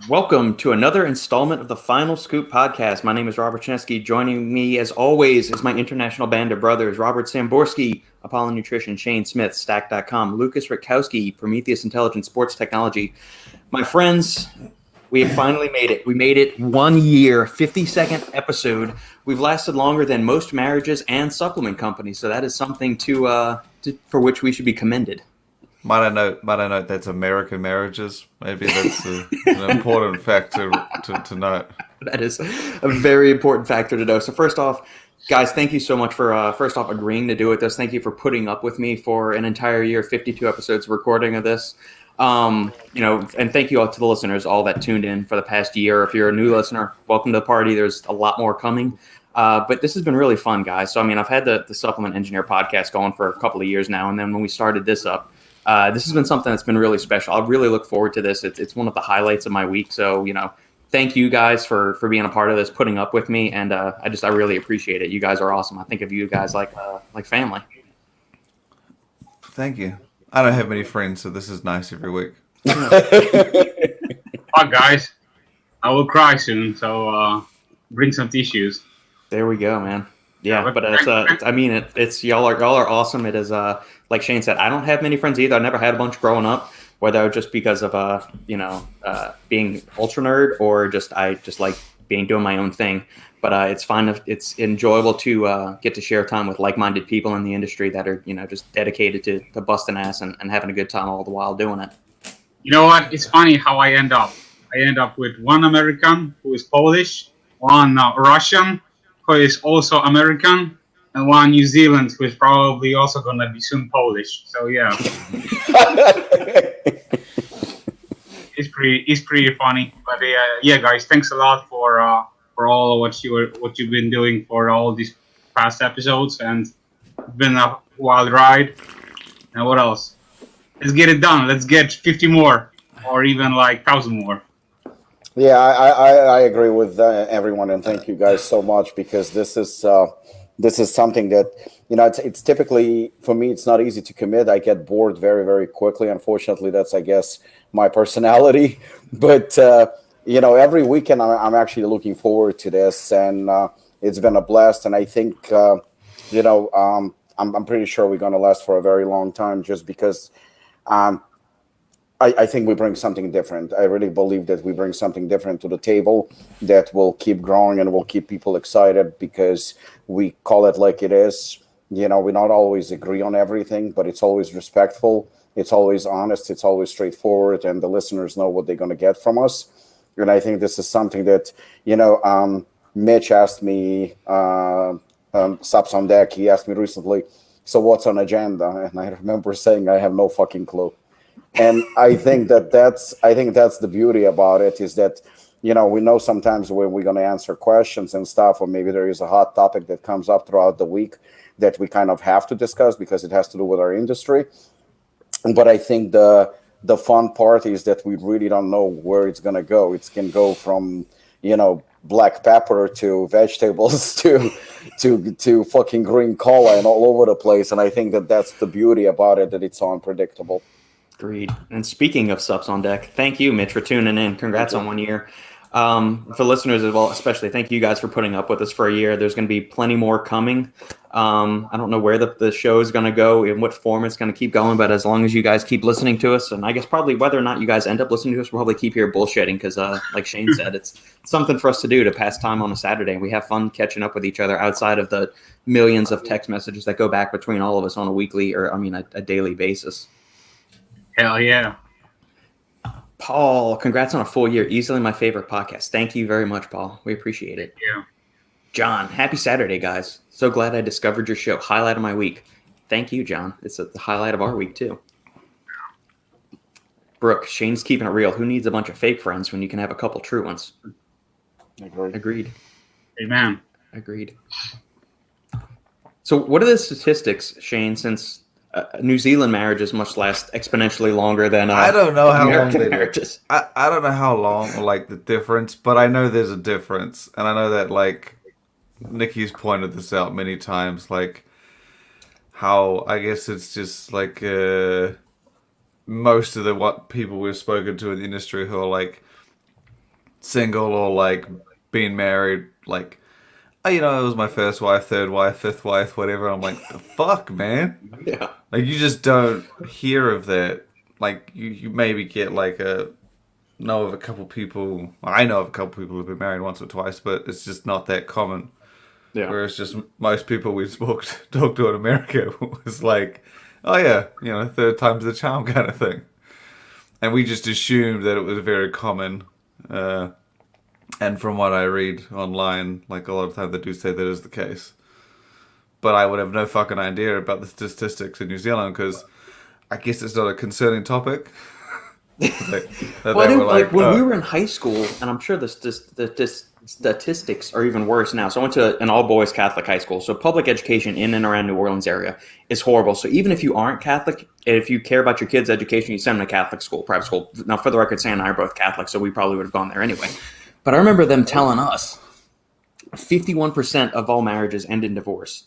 Welcome to another installment of the Final Scoop podcast. My name is Robert Schinetsky. Joining me, as always, is my international band of brothers, Robert Samborsky, Apollon Nutrition, Shane Smith, Stack.com, Lukasz, Rytkowski, Prometeus Intelligent Sports Technology. My friends, we have finally made it. We made it 1 year, 52nd episode. We've lasted longer than most marriages and supplement companies, so that is something for which we should be commended. Might I note that's American marriages? Maybe that's an important factor to note. That is a very important factor to know. So first off, guys, thank you so much for first off agreeing to do with this. Thank you for putting up with me for an entire year, 52 episodes of recording of this. And thank you all to the listeners, all that tuned in for the past year. If you're a new listener, welcome to the party. There's a lot more coming. But this has been really fun, guys. So, I've had the Supplement Engineer podcast going for a couple of years now. And then when we started this up, this has been something that's been really special. I really look forward to this. It's one of the highlights of my week. So, thank you guys for being a part of this, putting up with me. And I really appreciate it. You guys are awesome. I think of you guys like family. Thank you. I don't have many friends, so this is nice every week. Hi, guys. I will cry soon, so bring some tissues. There we go, man. Yeah, but it's y'all are awesome. It is like Shane said, I don't have many friends either. I never had a bunch growing up, whether just because of being ultra nerd or I just like doing my own thing. But it's fun. It's enjoyable to get to share time with like-minded people in the industry that are just dedicated to busting ass and having a good time all the while doing it. You know what? It's funny how I end up. I end up with one American who is Polish, one Russian who is also American, and one New Zealand who is probably also gonna be soon Polish. So yeah, it's pretty funny. But yeah, guys, thanks a lot for all of what you've been doing for all these past episodes, and it's been a wild ride. And what else? Let's get it done. Let's get 50 more, or even like 1,000 more. Yeah, I agree with everyone, and thank you guys so much, because this is something that it's typically, for me, it's not easy to commit. I get bored very, very quickly. Unfortunately, that's, I guess, my personality. But every weekend I'm actually looking forward to this, and it's been a blast. And I think I'm pretty sure we're going to last for a very long time, just because I think we bring something different. I really believe that we bring something different to the table that will keep growing and will keep people excited, because we call it like it is. We not always agree on everything, but it's always respectful. It's always honest. It's always straightforward, and the listeners know what they're going to get from us. And I think this is something that, Mitch asked me, Subs on Deck, he asked me recently, so what's on agenda? And I remember saying, I have no fucking clue. And I think that's the beauty about it, is that, we know sometimes when we're going to answer questions and stuff, or maybe there is a hot topic that comes up throughout the week that we kind of have to discuss because it has to do with our industry. But I think the fun part is that we really don't know where it's going to go. It can go from, black pepper to vegetables to fucking green cola and all over the place. And I think that's the beauty about it, that it's so unpredictable. Agreed. And speaking of Subs on Deck, thank you, Mitch, for tuning in. Congrats on 1 year. For listeners as well, especially, thank you guys for putting up with us for a year. There's going to be plenty more coming. I don't know where the show is going to go, in what form it's going to keep going, but as long as you guys keep listening to us, and I guess probably whether or not you guys end up listening to us, we'll probably keep here bullshitting, because like Shane said, it's something for us to do to pass time on a Saturday. And we have fun catching up with each other outside of the millions of text messages that go back between all of us on a weekly a daily basis. Hell yeah. Paul, congrats on a full year. Easily my favorite podcast. Thank you very much, Paul. We appreciate it. Yeah. John, happy Saturday, guys. So glad I discovered your show. Highlight of my week. Thank you, John. It's the highlight of our week, too. Brooke, Shane's keeping it real. Who needs a bunch of fake friends when you can have a couple true ones? Agreed. Amen. Agreed. So what are the statistics, Shane, since New Zealand marriages must last exponentially longer than I don't know how American long marriages. I don't know how long, like, the difference, but I know there's a difference, and I know that, like, Nikki's pointed this out many times, like how I guess it's just like most of the what people we've spoken to in the industry who are like single or like being married, like, oh, it was my first wife, third wife, fifth wife, whatever. I'm like, the fuck, man. Yeah. Like, you just don't hear of that. Like, you maybe get like know of a couple people. I know of a couple people who've been married once or twice, but it's just not that common. Yeah. Whereas just most people we talked to in America was like, oh yeah, third time's the charm kind of thing. And we just assumed that it was very common. And from what I read online, like a lot of times they do say that is the case. But I would have no fucking idea about the statistics in New Zealand because I guess it's not a concerning topic. Well, I think like when we were in high school, and I'm sure the statistics are even worse now. So I went to an all-boys Catholic high school. So public education in and around New Orleans area is horrible. So even if you aren't Catholic, if you care about your kids' education, you send them to Catholic school, private school. Now, for the record, Sam and I are both Catholic, so we probably would have gone there anyway. But I remember them telling us 51% of all marriages end in divorce.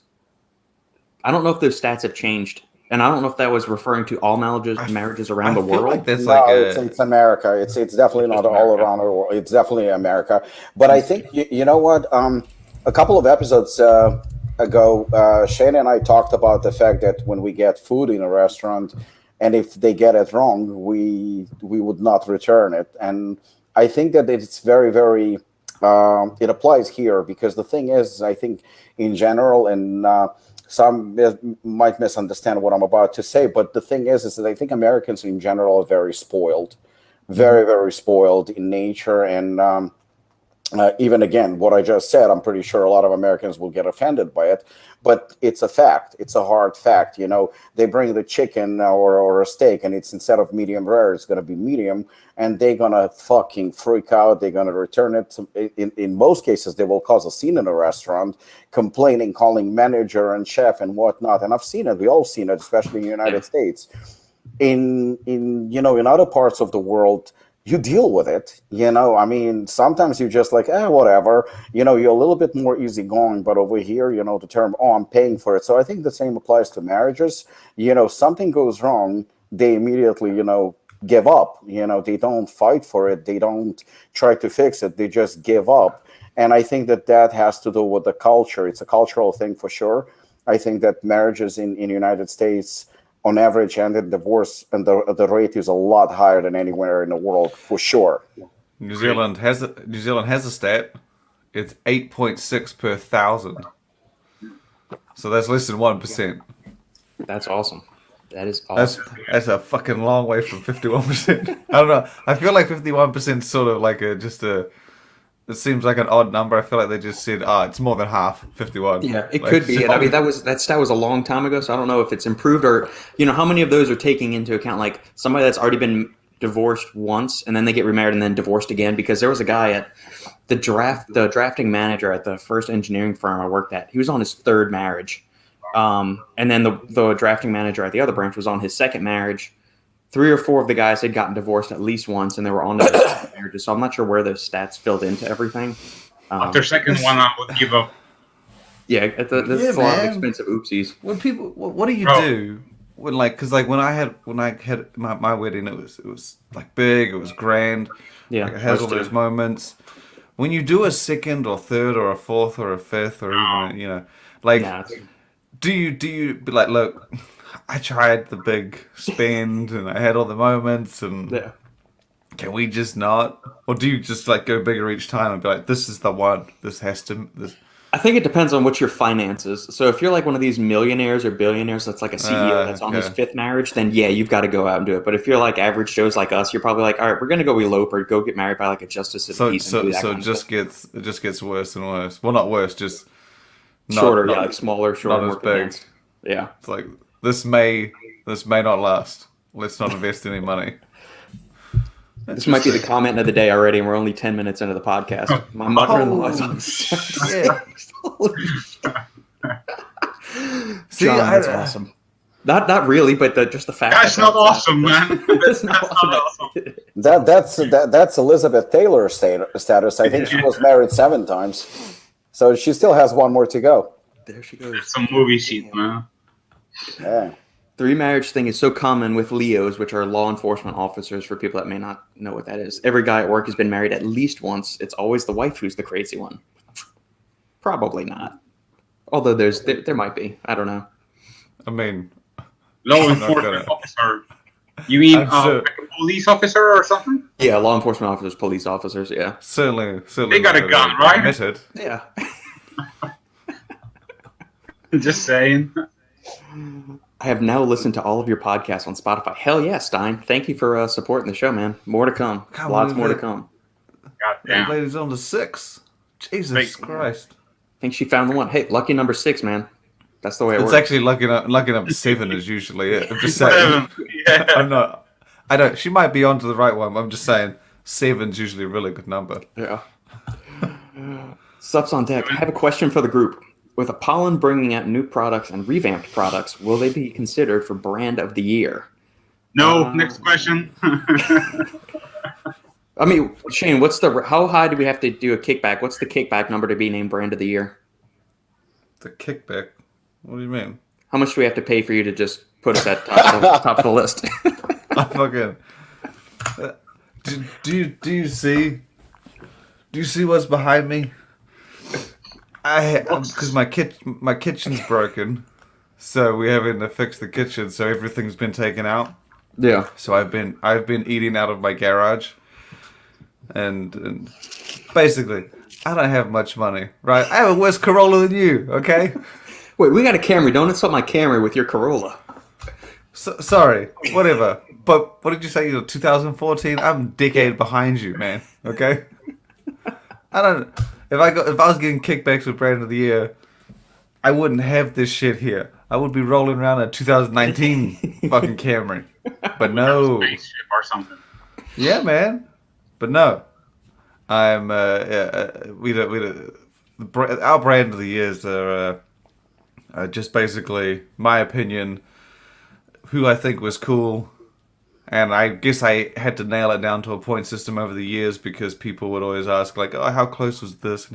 I don't know if those stats have changed. And I don't know if that was referring to all marriages around the world. Like that's it's America. It's definitely not all around the world. It's definitely America. But I think you know what? A couple of episodes ago, Shane and I talked about the fact that when we get food in a restaurant, and if they get it wrong, we would not return it. And I think that it's very, very. It applies here because the thing is, I think in general and. Some might misunderstand what I'm about to say, but the thing is that I think Americans in general are very spoiled, very, very spoiled in nature. And even again, what I just said, I'm pretty sure a lot of Americans will get offended by it, but it's a fact. It's a hard fact. They bring the chicken or a steak and it's instead of medium rare, it's going to be medium and they're going to fucking freak out. They're going to return it. In most cases, they will cause a scene in a restaurant, complaining, calling manager and chef and whatnot. And I've seen it. We all seen it, especially in the United States. In other parts of the world, you deal with it, I mean, sometimes you're just like, whatever, you're a little bit more easygoing, but over here, the term, I'm paying for it. So I think the same applies to marriages. Something goes wrong, they immediately, give up, they don't fight for it. They don't try to fix it. They just give up. And I think that has to do with the culture. It's a cultural thing for sure. I think that marriages in the United States, on average, end in divorce, and the rate is a lot higher than anywhere in the world, for sure. New Zealand has a stat. It's 8.6 per 1,000. So that's less than 1%. That's awesome. That is awesome. That's a fucking long way from 51%. I don't know. I feel like 51% is sort of like it seems like an odd number. I feel like they just said, it's more than half, 51. Yeah, it could be. And I mean, that stat was a long time ago, so I don't know if it's improved or, how many of those are taking into account, like, somebody that's already been divorced once and then they get remarried and then divorced again. Because there was a guy at the drafting manager at the first engineering firm I worked at. He was on his third marriage. And then the drafting manager at the other branch was on his second marriage. 3 or 4 of the guys had gotten divorced at least once, and they were on their second marriages. So I'm not sure where those stats filled into everything. After second one, I would give up. Yeah, that's a lot of expensive oopsies. When people, what do you do when because when I had my wedding, it was like big, it was grand. Yeah, it has all those moments. When you do a second or third or a fourth or a fifth or even do you be like, look, I tried the big spend and I had all the moments and can we just not? Or do you just go bigger each time and be like, this is the one, this has to... I think it depends on what your finances. So if you're like one of these millionaires or billionaires that's like a CEO that's on his 5th marriage, then yeah, you've got to go out and do it. But if you're like average Joes like us, you're probably like, all right, we're going to go elope or go get married by like a justice of the peace. So it just gets worse and worse. Well, not worse, just... shorter, like smaller, shorter, more condensed. Yeah. It's like, this may not last. Let's not invest any money. This might be the comment of the day already, and we're only 10 minutes into the podcast. My mother-in-law is on. See, John, that's awesome. Not really, but just the fact. That's not awesome, man. That's not awesome. That's Elizabeth Taylor's status. I think she was married 7 times, so she still has 1 more to go. There she goes. It's a movie sheet, man. Yeah. The remarriage thing is so common with Leos, which are law enforcement officers, for people that may not know what that is. Every guy at work has been married at least once. It's always the wife who's the crazy one. Probably not. Although there might be. I don't know. I mean, Law I'm not enforcement gonna- officer. You mean I'm so- like a police officer or something? Yeah, law enforcement officers, police officers, yeah. certainly. They got a not gun, right? admitted. Yeah. Just saying. I have now listened to all of your podcasts on Spotify. Hell yeah, Stein. Thank you for supporting the show, man. More to come. Come Lots on, more to man. come. God That damn. lady's on to 6. Jesus Thanks. Christ. I think she found the one. Hey, lucky number 6, man. That's the way it It's works. actually lucky up 7 is usually it. I'm just saying. Seven. Yeah. I'm not. I don't. She might be onto the right one. But I'm just saying 7's usually a really good number. Yeah. Sups on deck. I have a question for the group. With Apollon bringing out new products and revamped products, will they be considered for brand of the year? No, next question. I mean, Shane, how high do we have to do a kickback? What's the kickback number to be named brand of the year? The kickback. What do you mean? How much do we have to pay for you to just put us at top of the list? I fucking. Do you see? Do you see what's behind me? Because my kitchen's broken, so we're having to fix the kitchen. So everything's been taken out. Yeah. So I've been eating out of my garage, and basically I don't have much money. Right? I have a worse Corolla than you. Okay. Wait, we got a Camry. Don't insult my Camry with your Corolla. Sorry. Whatever. But what did you say? You're 2014. I'm a decade behind you, man. Okay. I don't. If I was getting kickbacks with brand of the year, I wouldn't have this shit here. I would be rolling around a 2019 fucking Camry. But no. Spaceship or something. Yeah, man. But no. I'm our brand of the years are just basically my opinion, who I think was cool. And I guess I had to nail it down to a point system over the years because people would always ask, like, oh, how close was this?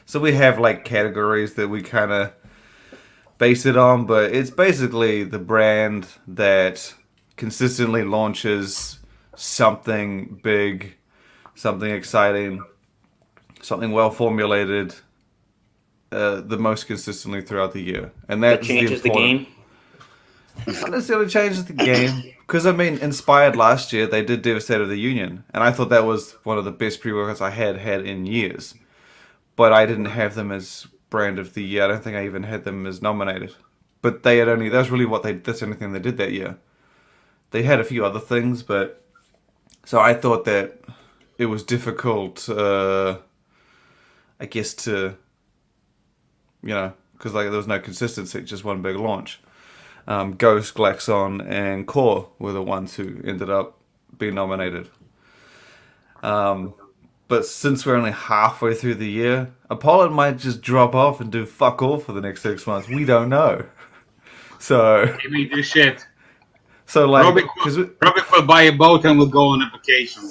So we have, like, categories that we kind of base it on, but it's basically the brand that consistently launches something big, something exciting, something well-formulated the most consistently throughout the year. And That that's changes the game. Not necessarily changes the game. Because, I mean, Inspired last year, they did Devastator of the Union. And I thought that was one of the best pre-workouts I had in years. But I didn't have them as brand of the year. I don't think I even had them as nominated. But they had that's really that's the only thing they did that year. They had a few other things, but... So I thought that it was difficult, I guess, to... You know, because like, there was no consistency, just one big launch. Ghost, Glaxon, and Core were the ones who ended up being nominated. But since we're only halfway through the year, Apollon might just drop off and do fuck all for the next 6 months. We don't know. So, Give me this shit. like, Robert will buy a boat and we'll go on a vacation.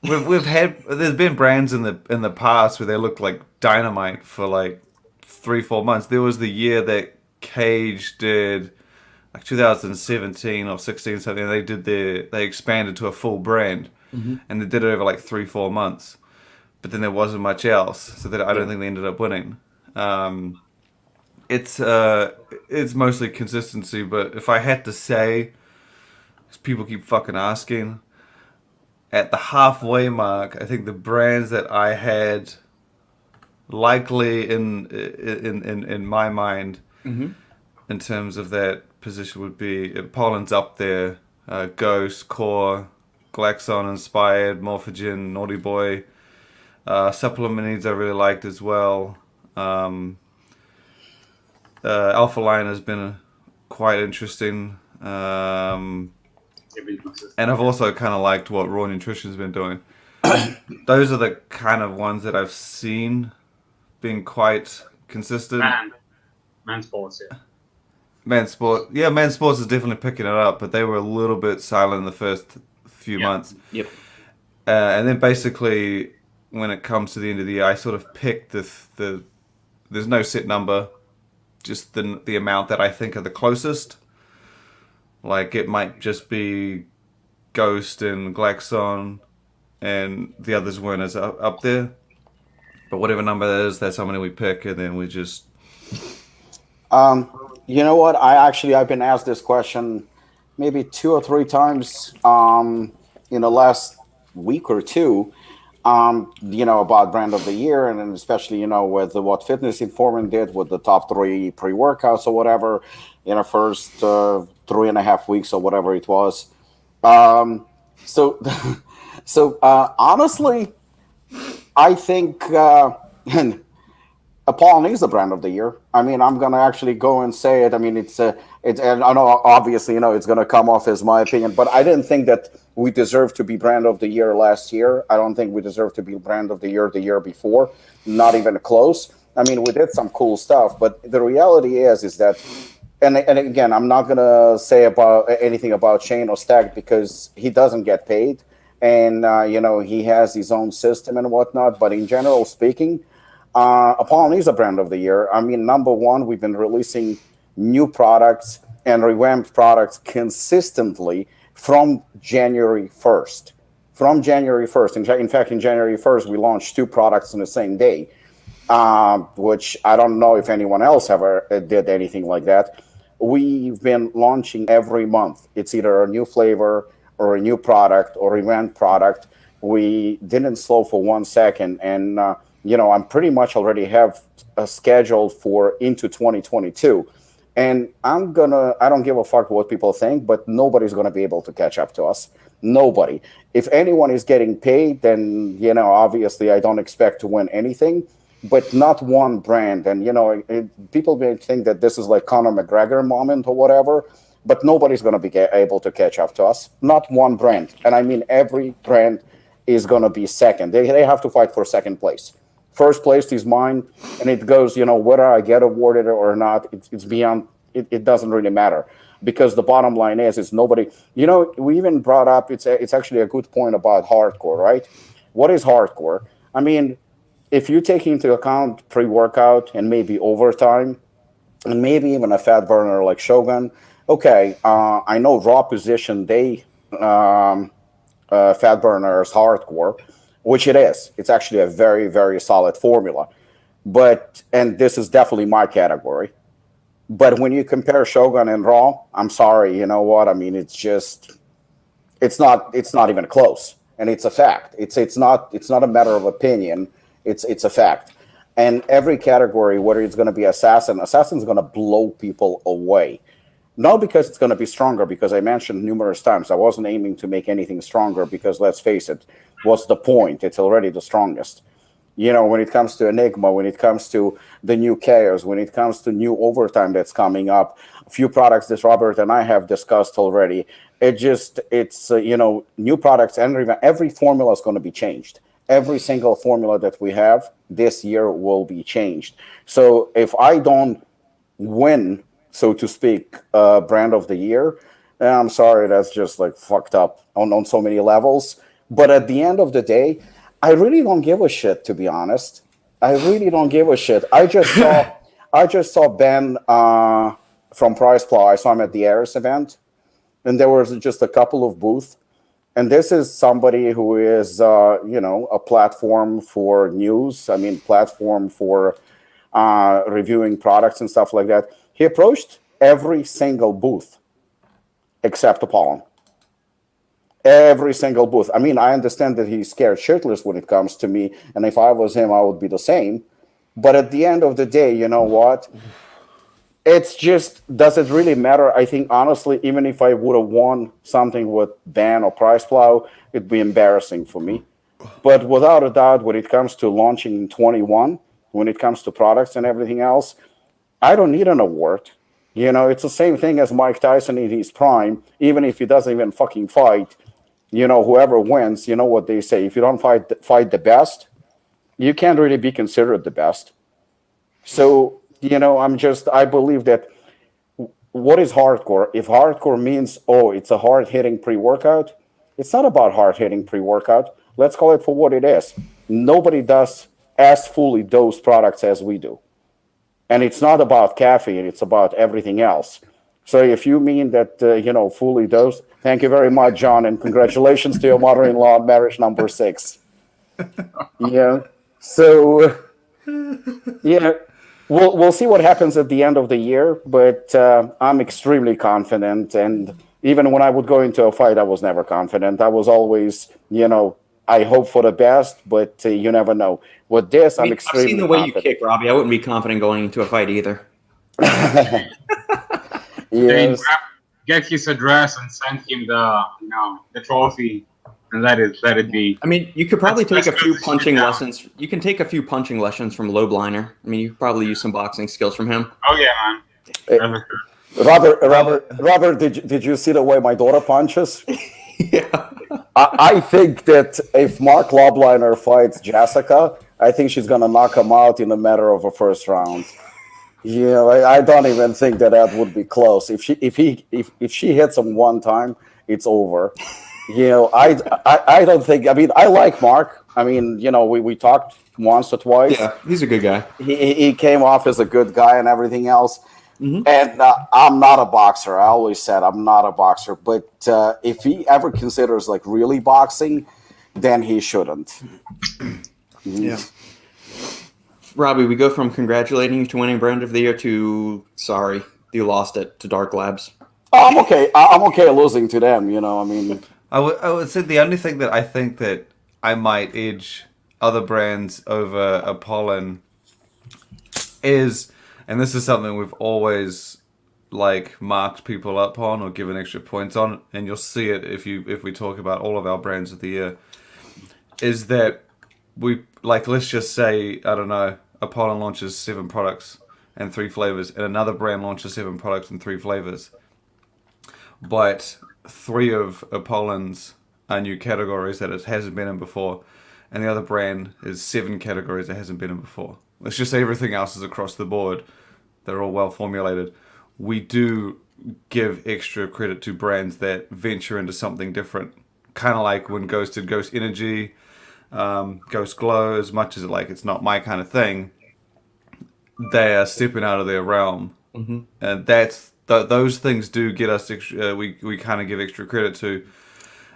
there's been brands in the past where they look like dynamite for like 3-4 months. There was the year that Cage did, like 2017 or 16 something, they expanded to a full brand, and they did it over like 3-4 months, but then there wasn't much else, so that I don't think they ended up winning. It's mostly consistency, but if I had to say, because people keep fucking asking, at the halfway mark, I think the brands that I had likely in my mind, in terms of that position, would be Apollon's up there, Ghost, Core, Glaxon, Inspired, Morphogen, Naughty Boy, Supplement Needs I really liked as well. Alpha Line has been quite interesting, and I've also kind of liked what Raw Nutrition's been doing. Those are the kind of ones that I've seen being quite consistent. Man Sports, yeah. Man Sports is definitely picking it up, but they were a little bit silent in the first few months. Yep. And then basically, when it comes to the end of the year, I sort of picked the there's no set number, just the amount that I think are the closest. Like it might just be Ghost and Glaxon, and the others weren't as up there. But whatever number that is, that's how many we pick, and then we just. You know what? I've been asked this question maybe 2 or 3 times in the last week or two. About brand of the year, and then especially with what Fitness Informant did with the top 3 pre-workouts or whatever in the first 3.5 weeks or whatever it was. So, honestly, I think Apollon is the brand of the year. I mean, I'm gonna actually go and say it. I mean, it's. And I know obviously, it's gonna come off as my opinion, but I didn't think that we deserved to be brand of the year last year. I don't think we deserve to be brand of the year before. Not even close. I mean, we did some cool stuff, but the reality is that, and again, I'm not gonna say about anything about Shane or Stack because he doesn't get paid, and he has his own system and whatnot. But in general speaking, Apollon is a brand of the year. I mean, number one, we've been releasing new products and revamped products consistently from January 1st. From January 1st. In fact, in January 1st, we launched 2 products on the same day, which I don't know if anyone else ever did anything like that. We've been launching every month. It's either a new flavor or a new product or revamped product. We didn't slow for 1 second, and I'm pretty much already have a schedule for into 2022. And I don't give a fuck what people think, but nobody's gonna be able to catch up to us. Nobody. If anyone is getting paid, then obviously I don't expect to win anything, but not one brand. And people may think that this is like Conor McGregor moment or whatever, but nobody's gonna be able to catch up to us. Not one brand, and I mean every brand is gonna be second. They have to fight for second place. First place is mine, and it goes, whether I get awarded or not, it's beyond, it doesn't really matter. Because the bottom line is nobody, we even brought up, it's actually a good point about hardcore, right? What is hardcore? I mean, if you take into account pre-workout and maybe overtime, and maybe even a fat burner like Shogun, okay, I know raw position day fat burner is hardcore, which it is. It's actually a very, very solid formula. And this is definitely my category. But when you compare Shogun and Raw, I'm sorry, you know what? I mean, it's not even close. And it's a fact. It's not a matter of opinion. It's a fact. And every category, whether it's going to be Assassin's going to blow people away. Not because it's going to be stronger, because I mentioned numerous times I wasn't aiming to make anything stronger because, let's face it, what's the point? It's already the strongest. When it comes to Enigma, when it comes to the new Chaos, when it comes to new overtime that's coming up, a few products that Robert and I have discussed already, it's new products, and every formula is going to be changed. Every single formula that we have this year will be changed. So if I don't win, so to speak, brand of the year, I'm sorry, that's just like fucked up on so many levels. But at the end of the day, I really don't give a shit, to be honest. I really don't give a shit. I just saw Ben from Price Plow. I saw him at the Aris event, and there was just a couple of booths. And this is somebody who is, a platform for news. I mean, platform for reviewing products and stuff like that. He approached every single booth except Apollon. Every single booth. I mean, I understand that he's scared shitless when it comes to me, and if I was him, I would be the same. But at the end of the day, you know what? It's just, does it really matter? I think, honestly, even if I would have won something with Ben or Price Plow, it'd be embarrassing for me. But without a doubt, when it comes to launching in 21, when it comes to products and everything else, I don't need an award. It's the same thing as Mike Tyson in his prime. Even if he doesn't even fucking fight, whoever wins, you know what they say. If you don't fight the best, you can't really be considered the best. So, I believe that what is hardcore? If hardcore means, it's a hard-hitting pre-workout, it's not about hard-hitting pre-workout. Let's call it for what it is. Nobody does as fully dosed products as we do. And it's not about caffeine, it's about everything else. So if you mean that, fully dosed, thank you very much, John, and congratulations to your mother-in-law on marriage number 6. Yeah. So, yeah, we'll see what happens at the end of the year, but I'm extremely confident. And even when I would go into a fight, I was never confident. I was always, I hope for the best, but you never know. With this, I'm I've extremely seen the way confident. you kick, Robbie. I wouldn't be confident going into a fight either. Yes. Get his address and send him the trophy, and let it be. I mean, you could probably take a Let's few go punching down. lessons. You can take a few punching lessons from Lobliner. I mean, you could probably use some boxing skills from him. Oh yeah, man. Robert, did you see the way my daughter punches? Yeah. I think that if Mark Lobliner fights Jessica, I think she's gonna knock him out in a matter of a first round. Yeah, I don't even think that would be close. If she hits him one time, it's over. I don't think. I mean, I like Mark. I mean, we talked once or twice. Yeah, he's a good guy. He came off as a good guy and everything else. Mhm. And I'm not a boxer. I always said I'm not a boxer. But if he ever considers like really boxing, then he shouldn't. Yeah. Robbie, we go from congratulating you to winning Brand of the Year to sorry, you lost it to Dark Labs. I'm okay. I'm okay losing to them. I mean, I would say the only thing that I think that I might edge other brands over Apollon is, and this is something we've always marked people up on or given extra points on, and you'll see it if we talk about all of our brands of the year, is that we let's just say, I don't know, Apollon launches 7 products and 3 flavors, and another brand launches 7 products and 3 flavors. But 3 of Apollon's are new categories that it hasn't been in before, and the other brand is 7 categories it hasn't been in before. Let's just say everything else is across the board. They're all well formulated. We do give extra credit to brands that venture into something different. Kind of like when Ghost did Ghost Energy, Ghost Glow, as much as it's not my kind of thing, they are stepping out of their realm. Mm-hmm. And those things do get us extra, we kind of give extra credit to.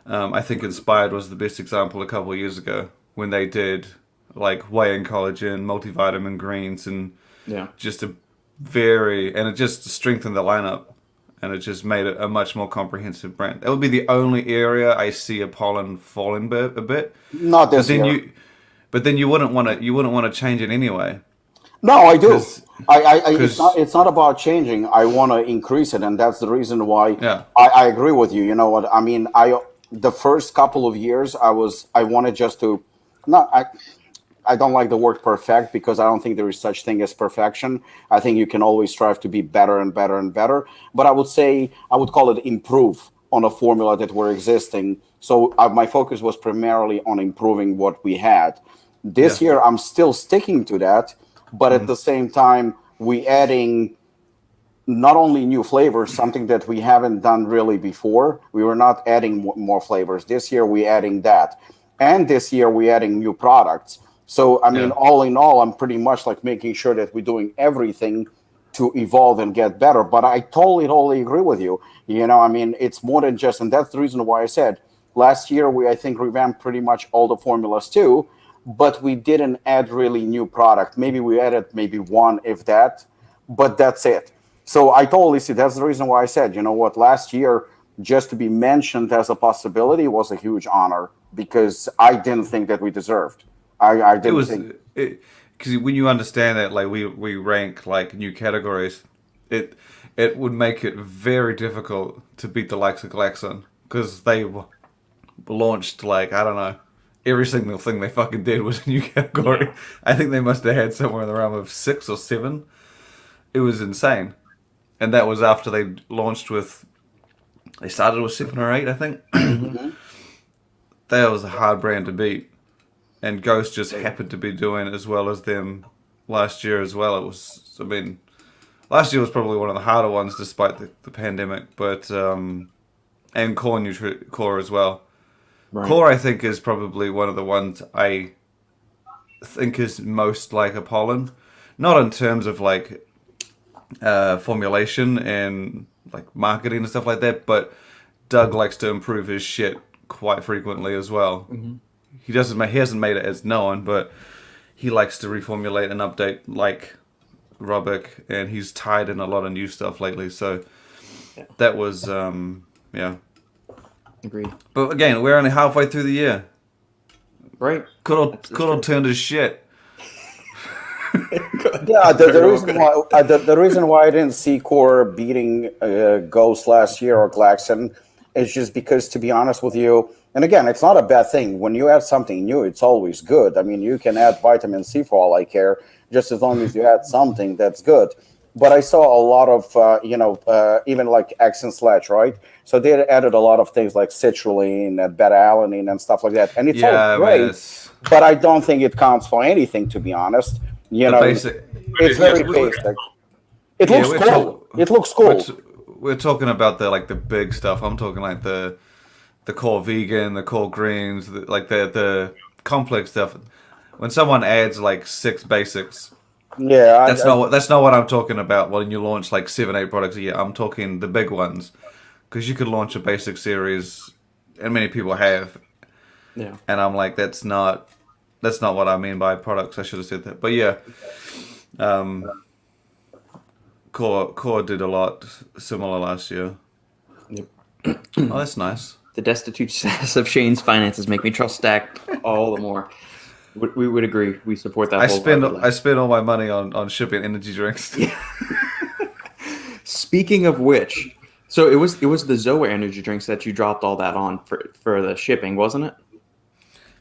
I think Inspired was the best example a couple of years ago when they did whey and collagen, multivitamin greens, and just and it just strengthened the lineup, and it just made it a much more comprehensive brand. That would be the only area I see Apollon falling a bit. not this year. But then you wouldn't want to change it anyway. No, I do. It's not about changing. I want to increase it, and that's the reason why. Yeah. I agree with you. You know what I mean? The first couple of years, I wanted just to not. I don't like the word perfect because I don't think there is such thing as perfection. I think you can always strive to be better and better and better. But I would call it improve on a formula that were existing. So my focus was primarily on improving what we had. This year, I'm still sticking to that, but at the same time, we adding not only new flavors, something that we haven't done really before. We were not adding more flavors. This year, we adding that. And this year, we adding new products. So, I mean, all in all, I'm pretty much making sure that we're doing everything to evolve and get better. But I totally agree with you. I mean, it's more than just, and that's the reason why I said last year, I think, revamped pretty much all the formulas too, but we didn't add really new product. Maybe we added maybe one, if that, but that's it. So I totally see. That's the reason why I said, last year, just to be mentioned as a possibility was a huge honor because I didn't think that we deserved. I didn't think because when you understand that we rank new categories, it would make it very difficult to beat the likes of Glaxon because they launched I don't know, every single thing they fucking did was a new category. I think they must have had somewhere in the realm of 6 or 7. It was insane, and that was after they launched with. They started with 7 or 8, I think. That was a hard brand to beat. And Ghost just happened to be doing as well as them last year as well. It was, last year was probably one of the harder ones despite the pandemic. But and Core as well. Right. Core, I think, is probably one of the ones I think is most like Apollon. Not in terms of formulation and like marketing and stuff like that. But Doug likes to improve his shit quite frequently as well. Mm-hmm. He hasn't made it as known, but he likes to reformulate and update like Robic, and he's tied in a lot of new stuff lately. So that was Agreed. But again, we're only halfway through the year. Right. Could all turn to shit. Yeah, the reason why I didn't see Core beating Ghost last year or Glaxon is just because, to be honest with you, and again, it's not a bad thing. When you add something new, it's always good. I mean, you can add vitamin C for all I care, just as long as you add something that's good. But I saw a lot of, even like X and Sledge, right? So they added a lot of things like citrulline and beta-alanine and stuff like that. And it's all great, but I don't think it counts for anything, to be honest. It's very basic. It looks cool. It looks cool. We're talking about the big stuff. I'm talking like the core vegan, the core greens, the complex stuff. When someone adds like 6 basics, that's not what I'm talking about. When you launch like 7-8 products a year, I'm talking the big ones, because you could launch a basic series, and many people have. Yeah. And I'm like, that's not what I mean by products. I should have said that. But yeah, Core did a lot similar last year. Yep. Oh, that's nice. The destitute status of Shane's finances make me trust Stack all the more. We would agree. We support that. I spend all my money on shipping energy drinks. Speaking of which, so it was the ZOA Energy Drinks that you dropped all that on for the shipping, wasn't it?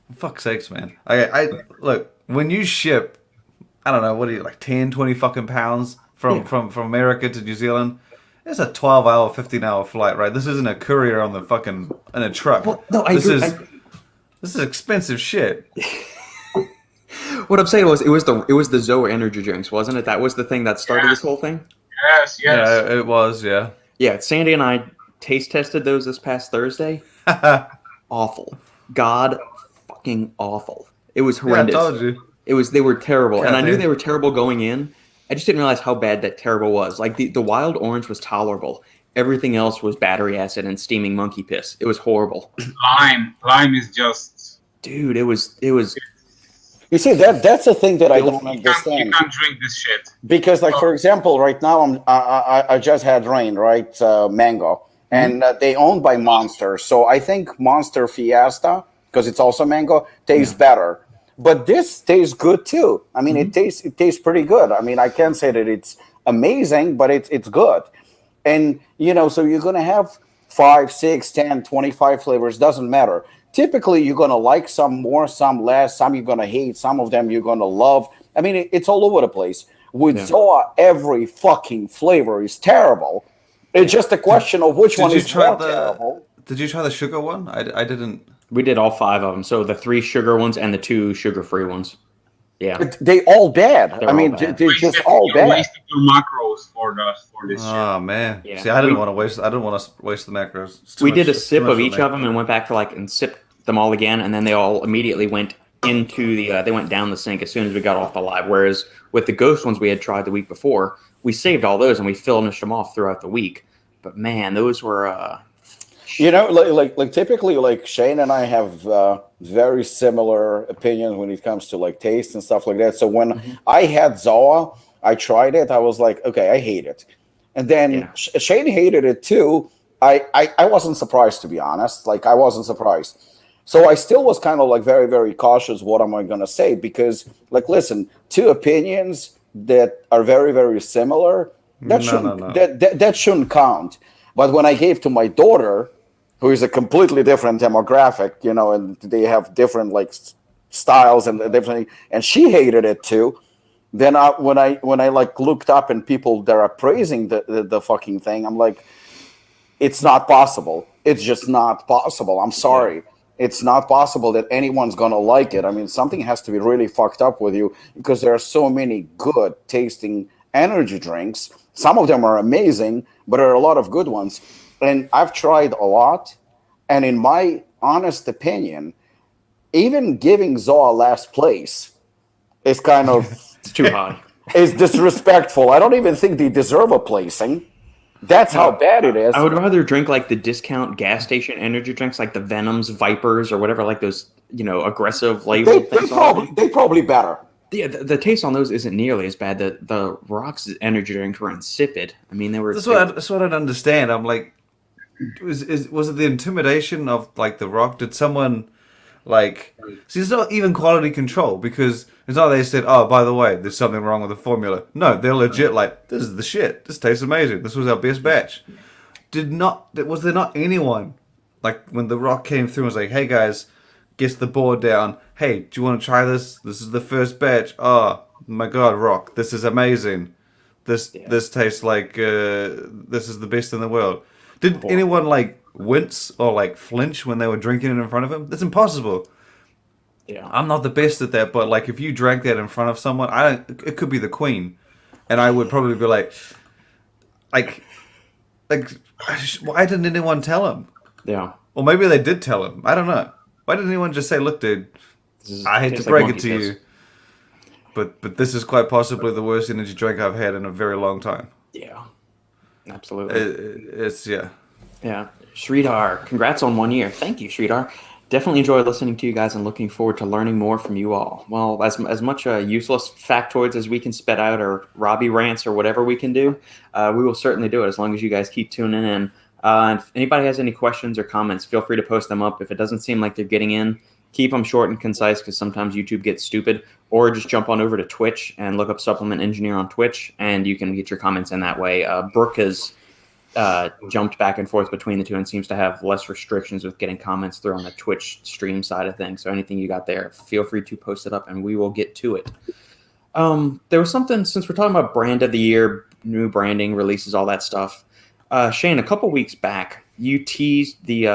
For fuck's sakes, man. I look, when you ship, I don't know, what are you, like 10, 20 fucking pounds from America to New Zealand? It's a 12-hour, 15-hour flight, right? This isn't a courier on the fucking in a truck. Well, no, this is expensive shit. What I'm saying was, it was the ZOA Energy Drinks, wasn't it? That was the thing that started this whole thing. Yes. Yeah, it was. Yeah. Yeah, Sandy and I taste tested those this past Thursday. Awful. God fucking awful. It was horrendous. Yeah, I told you. They were terrible. God, and I knew man. they were terrible going in. I just didn't realize how bad that terrible was. Like the wild orange was tolerable. Everything else was battery acid and steaming monkey piss. It was horrible. Lime is just, dude, it was You see, that's a thing that I don't understand. You can't drink this shit. Because, like, for example, right now I just had rain, right? Mango. And they're owned by Monster. So I think Monster Fiesta, because it's also mango, tastes better. But this tastes good too. I mean, it tastes pretty good. I mean, I can't say that it's amazing, but it's good. And, so you're going to have 5, 6, 10, 25 flavors, doesn't matter. Typically, you're going to like some more, some less, some you're going to hate, some of them you're going to love. I mean, it's all over the place. With ZOA, every fucking flavor is terrible. It's just a question of which one is more terrible. Did you try the sugar one? I didn't. We did all 5 of them. So the 3 sugar ones and the 2 sugar-free ones. Yeah. But they all bad. They're just all bad. Wasted your macros for this shit. Oh man. Yeah. See, I didn't want to waste the macros. We did a sip of each of them and went back to and sipped them all again, and then they all immediately went into they went down the sink as soon as we got off the live. Whereas with the Ghost ones we had tried the week before, we saved all those and we finished them off throughout the week. But man, those were like typically, like Shane and I have very similar opinions when it comes to like taste and stuff like that. So when I had ZOA, I tried it. I was like, okay, I hate it. And then Shane hated it too. I wasn't surprised, to be honest. Like, I wasn't surprised. So I still was kind of like very, very cautious. What am I going to say? Because, like, listen, 2 opinions that are very, very similar, that shouldn't count. But when I gave to my daughter, who is a completely different demographic, and they have different like styles and different, and she hated it too. Then when I like looked up and people that are praising the fucking thing, I'm like, it's not possible. It's just not possible. I'm sorry. It's not possible that anyone's going to like it. I mean, something has to be really fucked up with you, because there are so many good tasting energy drinks. Some of them are amazing, but there are a lot of good ones. And I've tried a lot. And in my honest opinion, even giving ZOA last place is kind of... it's too high. Is disrespectful. I don't even think they deserve a placing. That's how bad it is. I would rather drink like the discount gas station energy drinks, like the Venoms, Vipers, or whatever, like those, aggressive label things. They probably better. Yeah, the taste on those isn't nearly as bad. The Rock's energy drinks were insipid. I mean, they were. That's what I don't understand. I'm like, was it the intimidation of like the Rock? Did someone see? It's not even quality control because it's not they said, oh, by the way, there's something wrong with the formula. No, they're legit like, this is the shit. This tastes amazing. This was our best batch. Was there not anyone like when the Rock came through and was like, hey guys, gets the board down. Hey, do you want to try this? This is the first batch. Oh my god, Rock, this is amazing. This tastes like this is the best in the world. Did anyone like wince or like flinch when they were drinking it in front of him? That's impossible. Yeah, I'm not the best at that, but like if you drank that in front of someone, it could be the Queen, and I would probably be like, why didn't anyone tell him? Yeah. Or maybe they did tell him. I don't know. Why didn't anyone just say, look, dude, I hate to break it to you, but this is quite possibly the worst energy drink I've had in a very long time. Yeah, absolutely. It's Yeah. Sridhar, congrats on 1 year. Thank you, Sridhar. Definitely enjoy listening to you guys and looking forward to learning more from you all. Well, as much useless factoids as we can spit out or Robbie rants or whatever we can do, we will certainly do it as long as you guys keep tuning in. If anybody has any questions or comments, feel free to post them up. If it doesn't seem like they're getting in, keep them short and concise because sometimes YouTube gets stupid. Or just jump on over to Twitch and look up Supplement Engineer on Twitch, and you can get your comments in that way. Brooke has jumped back and forth between the two and seems to have less restrictions with getting comments through on the Twitch stream side of things. So anything you got there, feel free to post it up, and we will get to it. There was something, since we're talking about brand of the year, new branding, releases, all that stuff. Shane, a couple weeks back, you teased the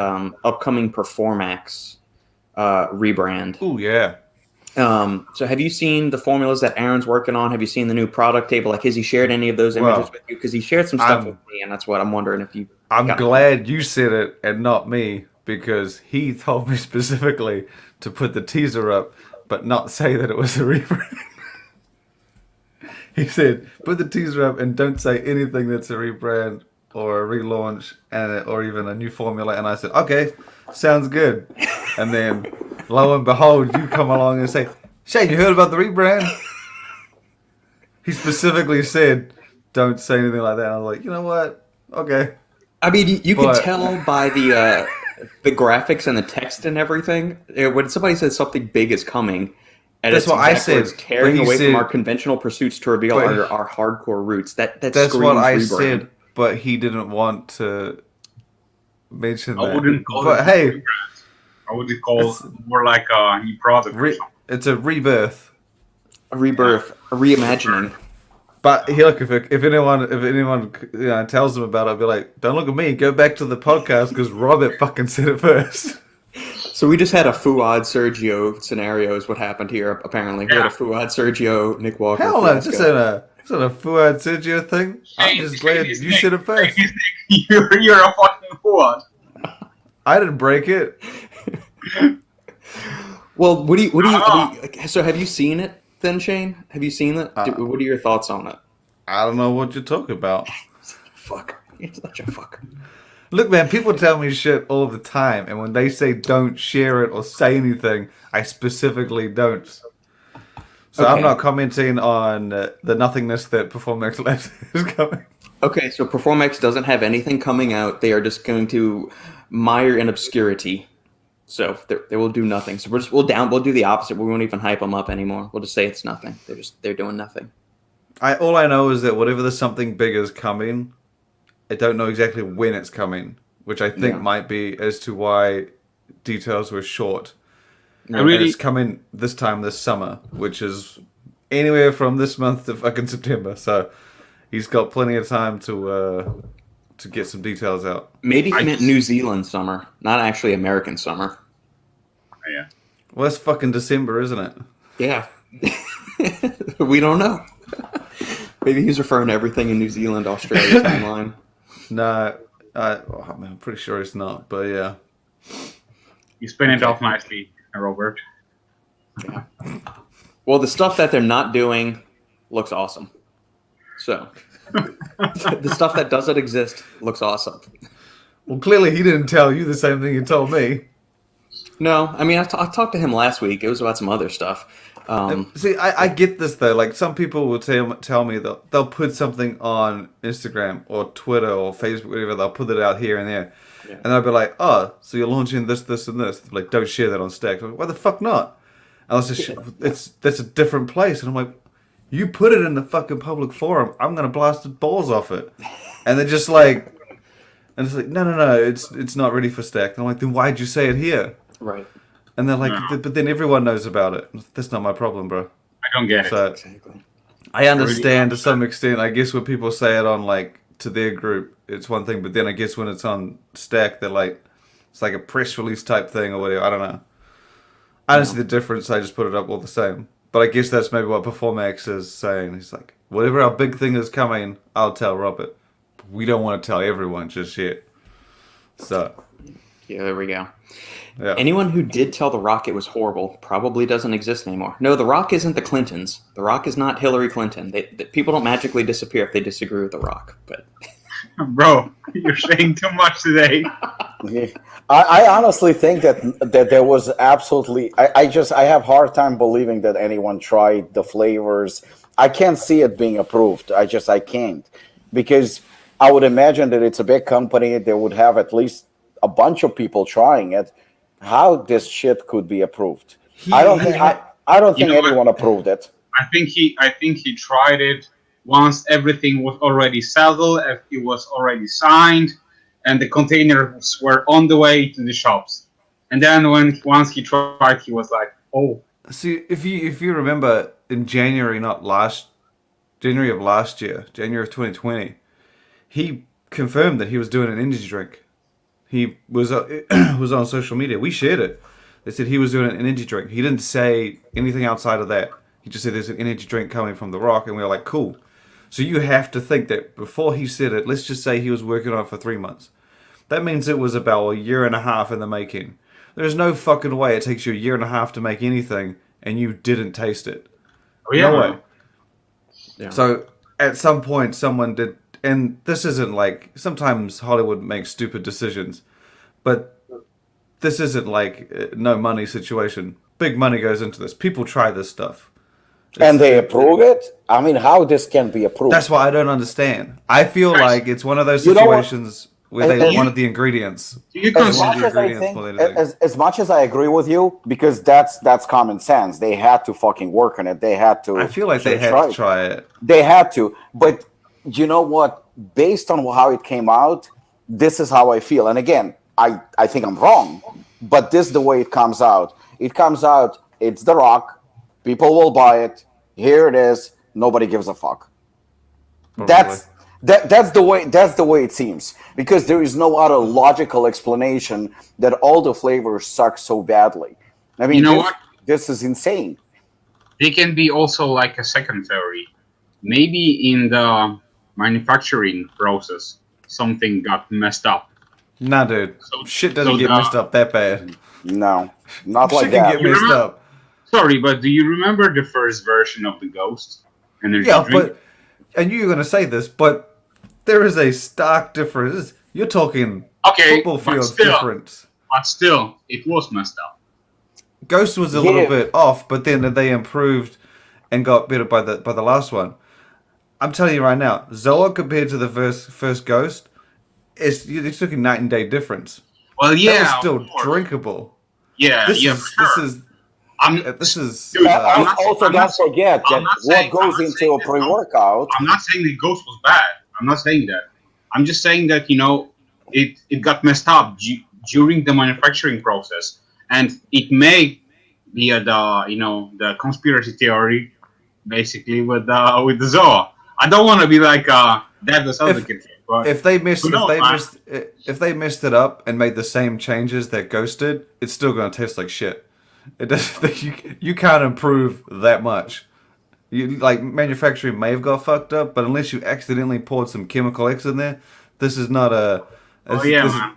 upcoming Performax rebrand. Oh, yeah. So have you seen the formulas that Aaron's working on? Have you seen the new product table? Like, has he shared any of those images with you? Because he shared some stuff with me, and that's what I'm wondering if you... I'm glad you said it and not me, because he told me specifically to put the teaser up, but not say that it was a rebrand. He said, put the teaser up and don't say anything that's a rebrand or a relaunch or even a new formula. And I said, okay, sounds good. And then, lo and behold, you come along and say, Shane, you heard about the rebrand? He specifically said, don't say anything like that. I was like, you know what? Okay. I mean, you can tell by the graphics and the text and everything. When somebody says something big is coming, and that's what I said. Tearing away from our conventional pursuits to reveal our hardcore roots. That's what I rebrand. said. But he didn't want to mention that. I wouldn't call but it hey, rebrand. I would call it more like a new product. It's a rebirth. A rebirth, a reimagining. But hey, look, if anyone tells them about it, I'll be like, don't look at me, go back to the podcast because Robert fucking said it first. So we just had a Fuad Sergio scenario is what happened here, apparently. We had a Fuad Sergio, Nick Walker. Hell no, this isn't a Fuad Sergio thing. I'm just glad you said it first. You're a fucking Fuad. I didn't break it. Well, so have you seen it then, Shane? Have you seen it? What are your thoughts on it? I don't know what you're talking about. Fuck. You're such a fuck. Look, man, people tell me shit all the time, and when they say don't share it or say anything, I specifically don't. So I'm not commenting on the nothingness that Performax Labs is coming. Okay, so Performax doesn't have anything coming out. They are just going to mire in obscurity. So they will do nothing. So we'll do the opposite. We won't even hype them up anymore. We'll just say it's nothing. They're doing nothing. All I know is that whatever the something big is coming, I don't know exactly when it's coming, which I think might be as to why details were short. And it's coming this time this summer, which is anywhere from this month to fucking September. So he's got plenty of time to get some details out. Maybe he meant New Zealand summer, not actually American summer. Yeah. Well, it's fucking December, isn't it? Yeah. We don't know. Maybe he's referring to everything in New Zealand, Australia timeline. No, I'm pretty sure it's not, but yeah. You spin it off nicely, Robert. Yeah. Well, the stuff that they're not doing looks awesome. So The stuff that doesn't exist looks awesome. Well, clearly he didn't tell you the same thing he told me. No, I mean, I talked to him last week. It was about some other stuff. See, I get this though. Like some people will tell me they'll put something on Instagram or Twitter or Facebook, whatever. They'll put it out here and there, and they'll be like, "Oh, so you're launching this, this, and this." Like, don't share that on Stack. I'm like, why the fuck not? And I was just, that's a different place, and I'm like, you put it in the fucking public forum. I'm gonna blast the balls off it, and they're just like, and it's like, no, it's not ready for Stack. And I'm like, then why'd you say it here? Right. And they're like, but then everyone knows about it. That's not my problem, bro. I don't get it. So Exactly. I understand to some extent. I guess when people say it on like to their group, it's one thing. But then I guess when it's on Stack, they're like, it's like a press release type thing or whatever. I don't know. I don't see the difference. I just put it up all the same. But I guess that's maybe what Performax is saying. He's like, whatever our big thing is coming, I'll tell Robert. But we don't want to tell everyone just yet. So Yeah, there we go. yeah. Anyone who did tell The Rock it was horrible probably doesn't exist anymore. No, The Rock isn't the Clintons. The Rock is not Hillary Clinton. People don't magically disappear if they disagree with The Rock. But Bro, you're saying too much today. I honestly think that there was absolutely. I have hard time believing that anyone tried the flavors. I can't see it being approved. I can't, because I would imagine that it's a big company. They would have at least a bunch of people trying it. How this shit could be approved? I don't think anyone approved it. I think he tried it once everything was already settled, it was already signed, and the containers were on the way to the shops. And then once he tried, he was like, "Oh." See, if you remember in January of last year, January of 2020, he confirmed that he was doing an energy drink. He was on social media. We shared it. They said he was doing an energy drink. He didn't say anything outside of that. He just said there's an energy drink coming from The Rock, and we were like, cool. So you have to think that before he said it, let's just say he was working on it for 3 months. That means it was about a year and a half in the making. There's no fucking way it takes you a year and a half to make anything, and you didn't taste it. Oh, yeah. No way. yeah. So at some point, someone did, and this isn't like, sometimes Hollywood makes stupid decisions, but this isn't like no money situation. Big money goes into this. People try this stuff. And they approve it? I mean, how this can be approved? That's what I don't understand. I feel like it's one of those You know what? situations where they wanted the ingredients. You As can much the as I ingredients think, more than anything. as much as I agree with you, because that's common sense. They had to fucking work on it. They had to. I feel like they had to try it. They had to. But you know what? Based on how it came out, this is how I feel. And again, I think I'm wrong, but this is the way it comes out. It comes out, it's The Rock. People will buy it. Here it is. Nobody gives a fuck. Probably. That's the way it seems, because there is no other logical explanation that all the flavors suck so badly. I mean, You know what? This is insane. They can be also like a second theory. Maybe in the manufacturing process, something got messed up. Nah, dude. Shit doesn't get messed up that bad. No, not like Shit can that. get messed up. Sorry, but do you remember the first version of the Ghost energy Yeah, drink? and you're going to say this, but there is a stark difference. You're talking Okay, football but fields still. difference. But still, it was messed up. Ghost was a little bit off, but then they improved and got better by the last one. I'm telling you right now, ZOA compared to the first Ghost, you're talking night and day difference. Well, yeah, That was still of course. drinkable. Yeah, This yeah, is for sure. this is I'm this is. Dude, I'm not- Also, I'm don't not- forget I'm that not what saying- I'm goes not into saying a that- pre-workout. I'm not saying the Ghost was bad. I'm not saying that. I'm just saying that it got messed up during the manufacturing process, and it may be the conspiracy theory, basically with the ZOA. I don't want to be like devil's advocate, but If they messed Who knows, if they messed it up and made the same changes that Ghost did, it's still gonna taste like shit. It doesn't. You can't improve that much. You like manufacturing may have got fucked up, but unless you accidentally poured some chemical X in there, this is not a. oh yeah, this is- man.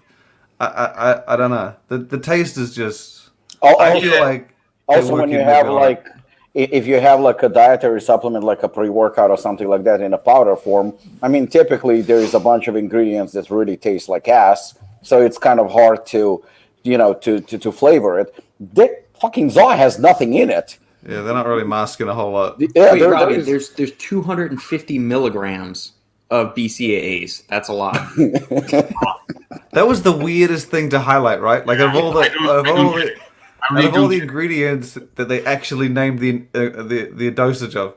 I don't know. The taste is just. Oh, I feel like. Also, they're when you working have really hard. if you have like a dietary supplement, like a pre-workout or something like that in a powder form, I mean, typically there is a bunch of ingredients that really taste like ass. So it's kind of hard to, to flavor it. Fucking ZOA has nothing in it. Yeah, they're not really masking a whole lot. Yeah, Wait, Robbie, there's 250 milligrams of BCAAs. That's a lot. That was the weirdest thing to highlight, right? Like of all the ingredients that they actually named the dosage of,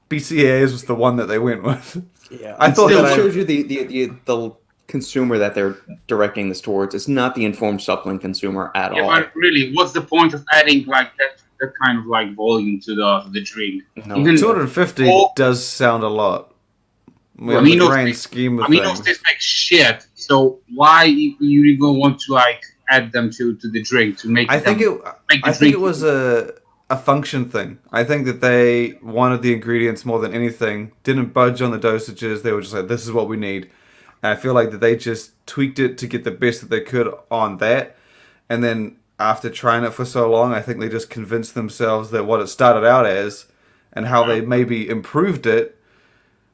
BCAAs was the one that they went with. Yeah, I thought it that shows you the consumer that they're directing this towards. It's not the informed supplement consumer at all. But really, what's the point of adding like that kind of like volume to the drink? No. Even 250 does sound a lot. In the grand scheme of aminos things. taste like shit. So why you even want to like add them to the drink to make? I think it was a function thing. I think that they wanted the ingredients more than anything. Didn't budge on the dosages. They were just like, this is what we need. And I feel like that they just tweaked it to get the best that they could on that. And then after trying it for so long, I think they just convinced themselves that what it started out as and how they maybe improved it.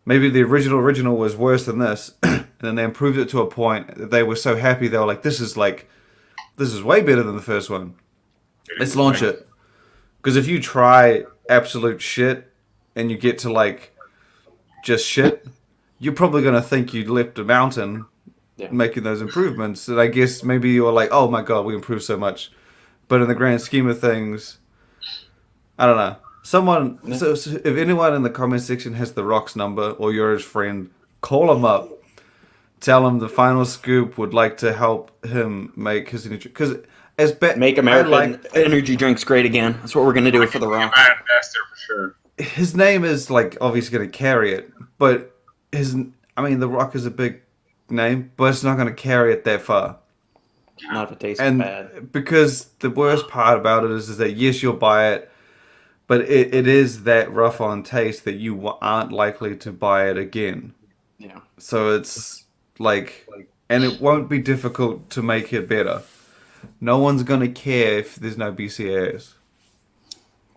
Maybe the original was worse than this. And then they improved it to a point that they were so happy. They were like, this is way better than the first one. Let's launch it. Because if you try absolute shit and you get to like just shit, you're probably going to think you left a mountain making those improvements. And I guess maybe you're like, oh my God, we improved so much. But in the grand scheme of things, I don't know. So if anyone in the comment section has The Rock's number or you're his friend, call him up. Tell him the Final Scoop would like to help him make his energy. Because make American energy drinks great again. That's what we're going to do for The Rock. Faster for sure. His name is like obviously going to carry it, but The Rock is a big name, but it's not going to carry it that far. Not if it tastes bad. Because the worst part about it is that yes, you'll buy it, but it is that rough on taste that you aren't likely to buy it again. Yeah. So it's like, and it won't be difficult to make it better. No one's going to care if there's no BCAAs.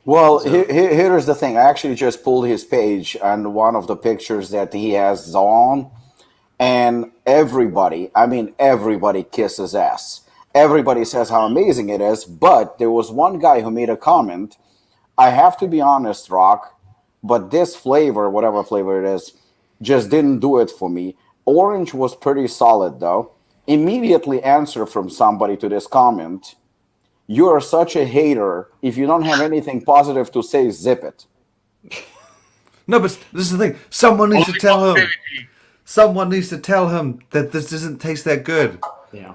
Well, here's the thing. I actually just pulled his page and one of the pictures that he has on, and everybody kisses ass. Everybody says how amazing it is, but there was one guy who made a comment. I have to be honest, Rock, but this flavor, whatever flavor it is, just didn't do it for me. Orange was pretty solid, though. Immediately answer from somebody to this comment. You are such a hater. If you don't have anything positive to say, zip it. No, but this is the thing. Someone needs to tell him. Someone needs to tell him that this doesn't taste that good. Yeah.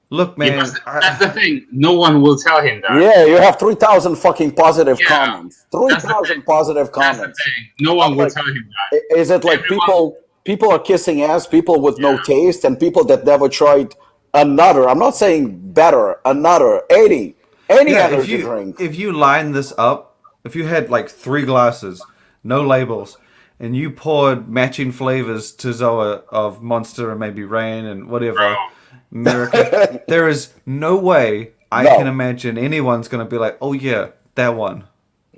Look, man. Yeah, that's the thing. No one will tell him that. Yeah, you have 3,000 fucking positive comments. 3,000 positive comments. That's the thing. No one will tell him that. Is it like people are kissing ass, people with no taste, and people that never tried another, I'm not saying better, another, any energy drink. If you line this up, if you had like 3 glasses, no labels, and you poured matching flavors to ZOA of Monster and maybe Rain and whatever, America, there is no way I can imagine anyone's going to be like, oh yeah, that one.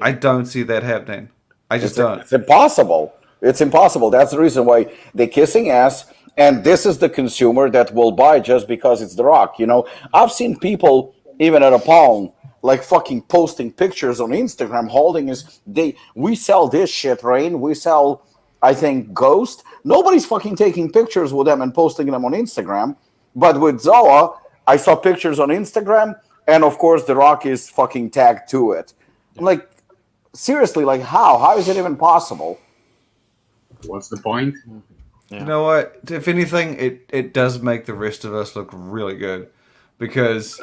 I don't see that happening. I just don't. It's impossible. It's impossible. That's the reason why they're kissing ass. And this is the consumer that will buy just because it's The Rock. You know, I've seen people, even at Apollon, like fucking posting pictures on Instagram holding we sell this shit, Rain. We sell, I think, Ghost. Nobody's fucking taking pictures with them and posting them on Instagram. But with ZOA, I saw pictures on Instagram, and of course, The Rock is fucking tagged to it. I'm like, seriously, like how? How is it even possible? What's the point? Yeah. You know what? If anything, it does make the rest of us look really good. Because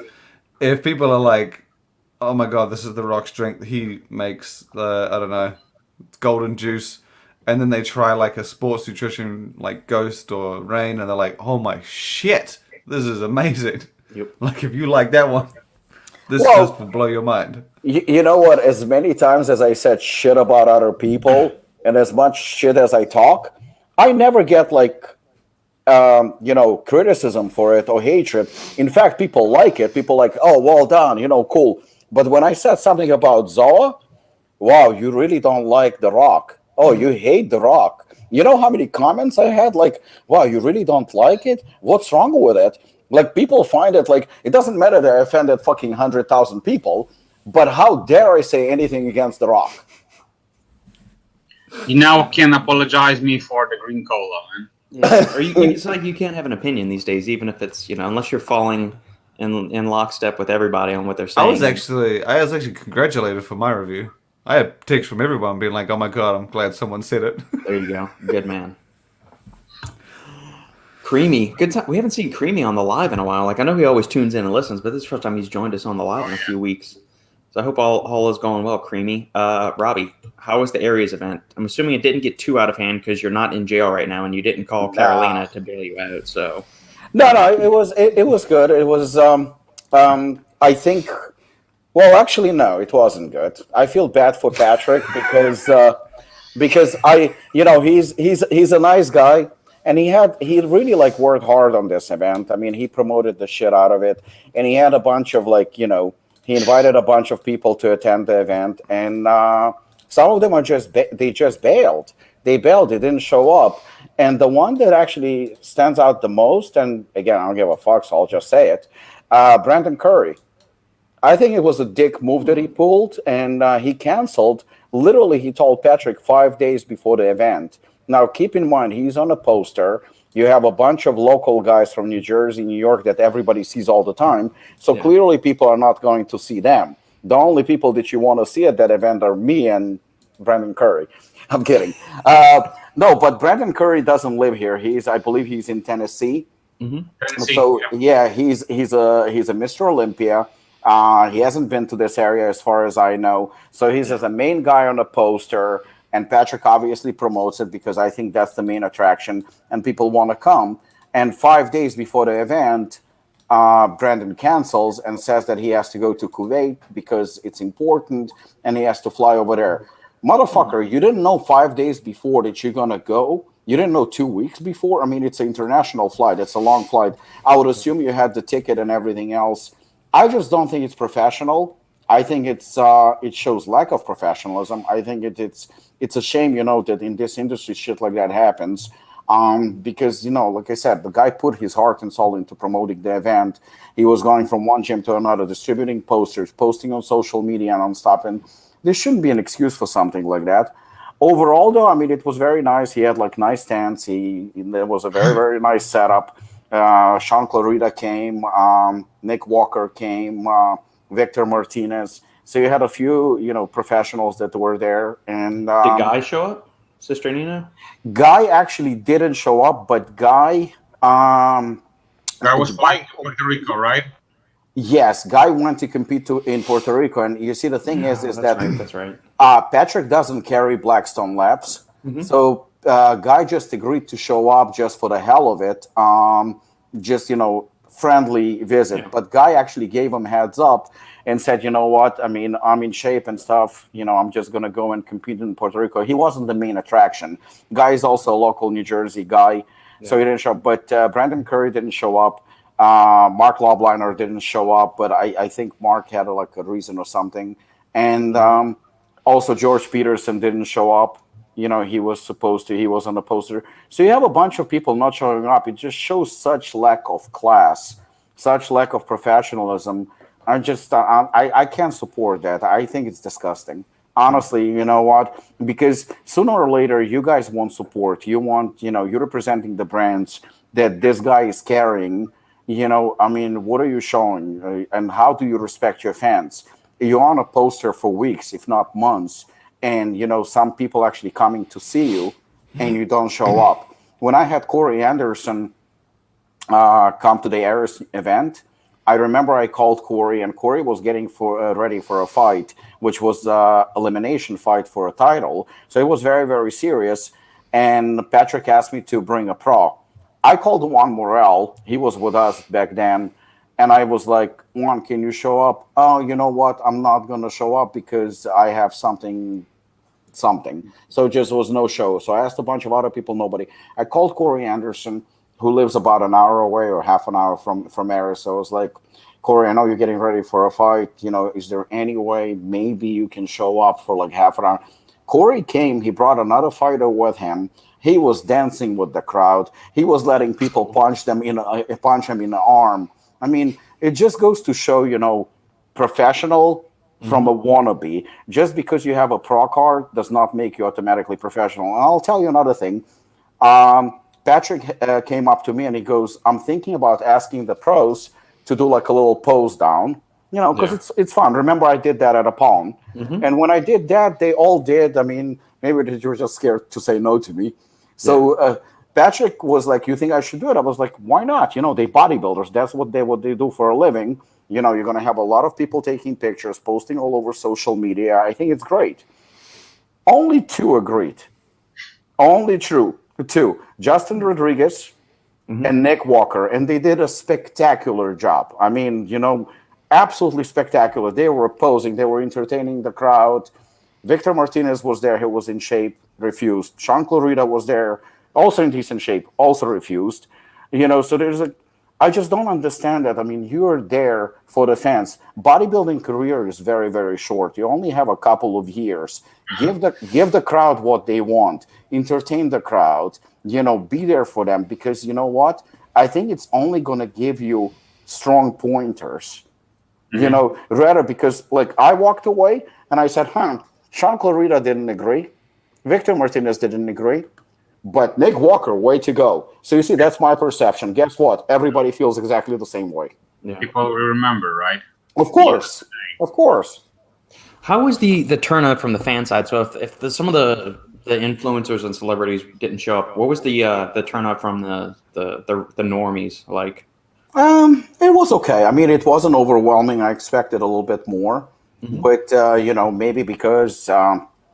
if people are like, oh my God, this is The Rock's drink, he makes, I don't know, golden juice, and then they try like a sports nutrition like Ghost or Rain, and they're like, oh my shit, this is amazing. Yep. Like if you like that one, this just will blow your mind. You know what? As many times as I said shit about other people, and as much shit as I talk, I never get like, criticism for it or hatred. In fact, people like it. People like, oh, well done, cool. But when I said something about ZOA, wow, you really don't like The Rock. Oh, you hate The Rock. You know how many comments I had? Like, wow, you really don't like it? What's wrong with it? Like, people find it like, it doesn't matter that I offended fucking 100,000 people, but how dare I say anything against The Rock? You now can apologize me for the green cola, man. Yeah, it's like you can't have an opinion these days, even if it's unless you're falling in lockstep with everybody on what they're saying. I was actually congratulated for my review. I had texts from everyone being like, "Oh my god, I'm glad someone said it." There you go, good man. Creamy, good time. We haven't seen Creamy on the live in a while. Like I know he always tunes in and listens, but this is the first time he's joined us on the live in a few weeks. So I hope all is going well, Creamy. Robbie, how was the Aries event? I'm assuming it didn't get too out of hand because you're not in jail right now and you didn't call Carolina to bail you out. So No, it was good. It was I think. Well, actually, no, it wasn't good. I feel bad for Patrick because he's a nice guy and he really like worked hard on this event. I mean, he promoted the shit out of it and he had a bunch of he invited a bunch of people to attend the event and some of them are they just bailed. They bailed. They didn't show up. And the one that actually stands out the most, and again, I don't give a fuck, so I'll just say it, Brandon Curry. I think it was a dick move that he pulled, and he canceled. Literally, he told Patrick 5 days before the event. Now, keep in mind, he's on a poster. You have a bunch of local guys from New Jersey, New York that everybody sees all the time. So clearly, people are not going to see them. The only people that you want to see at that event are me and Brandon Curry. I'm kidding. No, but Brandon Curry doesn't live here. I believe he's in Tennessee. Mm-hmm. Tennessee, So yeah, he's a Mr. Olympia. He hasn't been to this area as far as I know. So he's as a main guy on the poster, and Patrick obviously promotes it because I think that's the main attraction, and people want to come. And 5 days before the event, Brandon cancels and says that he has to go to Kuwait because it's important, and he has to fly over there. Motherfucker, you didn't know 5 days before that you're gonna go. You didn't know 2 weeks before. I mean, it's an international flight. It's a long flight. I would assume you had the ticket and everything else. I just don't think it's professional. I think it shows lack of professionalism. I think it's a shame, that in this industry shit like that happens. Because like I said, the guy put his heart and soul into promoting the event. He was going from one gym to another, distributing posters, posting on social media nonstop, and there shouldn't be an excuse for something like that. Overall, though, I mean, it was very nice. He had nice stands. There was a very, very nice setup. Sean Clarita came, Nick Walker came, Victor Martinez. So you had a few, professionals that were there. And did Guy show up? Sister Nina? Guy actually didn't show up, but Guy. Guy was flying to Puerto Rico, right? Yes, Guy went to compete in Puerto Rico, and you see the thing is that that's right. Patrick doesn't carry Blackstone Labs, so Guy just agreed to show up just for the hell of it, just friendly visit. Yeah. But Guy actually gave him heads up and said, you know what? I mean, I'm in shape and stuff. I'm just gonna go and compete in Puerto Rico. He wasn't the main attraction. Guy is also a local New Jersey guy, so he didn't show up. But Brandon Curry didn't show up. Mark Lobliner didn't show up, but I think Mark had a reason or something. And also George Peterson didn't show up. He was supposed to. He was on the poster. So you have a bunch of people not showing up. It just shows such lack of class, such lack of professionalism. I can't support that. I think it's disgusting. Honestly, you know what? Because sooner or later, you guys want support. You want, you're representing the brands that this guy is carrying. I mean, what are you showing? And how do you respect your fans? You're on a poster for weeks, if not months, and, some people actually coming to see you, and you don't show up. When I had Corey Anderson come to the Aries event, I remember I called Corey, and Corey was getting ready for a fight, which was an elimination fight for a title. So it was very, very serious, and Patrick asked me to bring a pro. I called Juan Morel. He was with us back then. And I was like, Juan, can you show up? Oh, you know what? I'm not going to show up because I have something. So just was no show. So I asked a bunch of other people, nobody. I called Corey Anderson, who lives about an hour away or half an hour from Aries. So I was like, Corey, I know you're getting ready for a fight. Is there any way maybe you can show up for like half an hour? Corey came, he brought another fighter with him. He was dancing with the crowd. He was letting people punch him in the arm. I mean, it just goes to show, professional from a wannabe. Just because you have a pro card does not make you automatically professional. And I'll tell you another thing. Patrick came up to me and he goes, I'm thinking about asking the pros to do like a little pose down, because it's fun. Remember, I did that at Apollon. And when I did that, they all did. I mean, maybe they were just scared to say no to me. So Patrick was like, you think I should do it? I was like, why not? They bodybuilders. That's what they do for a living. You're going to have a lot of people taking pictures, posting all over social media. I think it's great. Only two agreed. Only two. Justin Rodriguez and Nick Walker. And they did a spectacular job. I mean, absolutely spectacular. They were posing. They were entertaining the crowd. Victor Martinez was there. He was in shape, refused. Sean Clarita was there, also in decent shape, also refused. So I just don't understand that. I mean, you're there for the fans. Bodybuilding career is very, very short. You only have a couple of years. Give the crowd what they want. Entertain the crowd. Be there for them, because you know what? I think it's only going to give you strong pointers. Rather, because like I walked away and I said, Sean Clarita didn't agree. Victor Martinez didn't agree. But Nick Walker, way to go. So you see, that's my perception. Guess what? Everybody feels exactly the same way. Yeah. People will remember, right? Of course. Of course. How was the turnout from the fan side? So if some of the influencers and celebrities didn't show up, what was the turnout from the normies like? It was okay. I mean, it wasn't overwhelming. I expected a little bit more. But, maybe because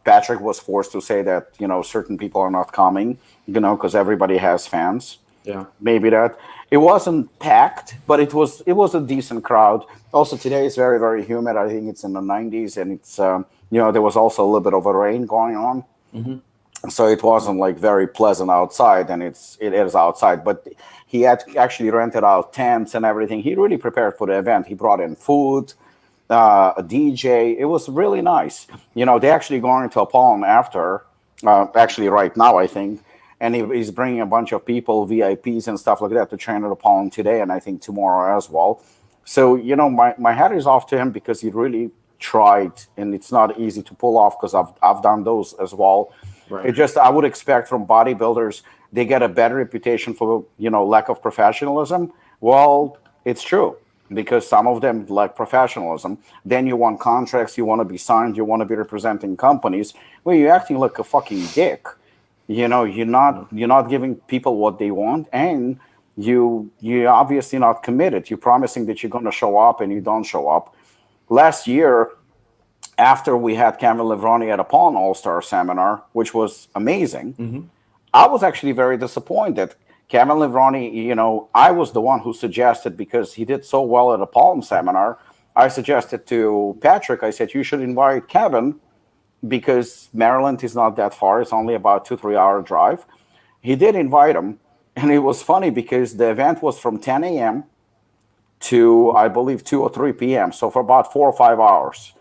Patrick was forced to say that, certain people are not coming, because everybody has fans. Yeah. Maybe that. It wasn't packed, but it was a decent crowd. Also, today is very, very humid. I think it's in the 90s, and it's, there was also a little bit of a rain going on. So it wasn't like very pleasant outside, and it is outside. But he had actually rented out tents and everything. He really prepared for the event. He brought in food, a DJ. It was really nice. They actually going to Apollon after, actually right now, I think. And he's bringing a bunch of people, VIPs and stuff like that, to train at Apollon today, and I think tomorrow as well. So, my hat is off to him, because he really tried, and it's not easy to pull off, because I've done those as well. Right. It just, I would expect from bodybuilders, they get a better reputation for, lack of professionalism. Well, it's true, because some of them lack professionalism. Then you want contracts, you want to be signed, you want to be representing companies. Well, you're acting like a fucking dick. You're not giving people what they want, and you're obviously not committed. You're promising that you're going to show up, and you don't show up. Last year, after we had Kevin Levroni at Apollon All-Star Seminar, which was amazing, I was actually very disappointed. Kevin Levroni, I was the one who suggested, because he did so well at Apollon Seminar, I suggested to Patrick, I said, you should invite Kevin, because Maryland is not that far. It's only about 2-3 hour drive. He did invite him. And it was funny, because the event was from 10 a.m. to, I believe, 2 or 3 p.m. So for about 4 or 5 hours.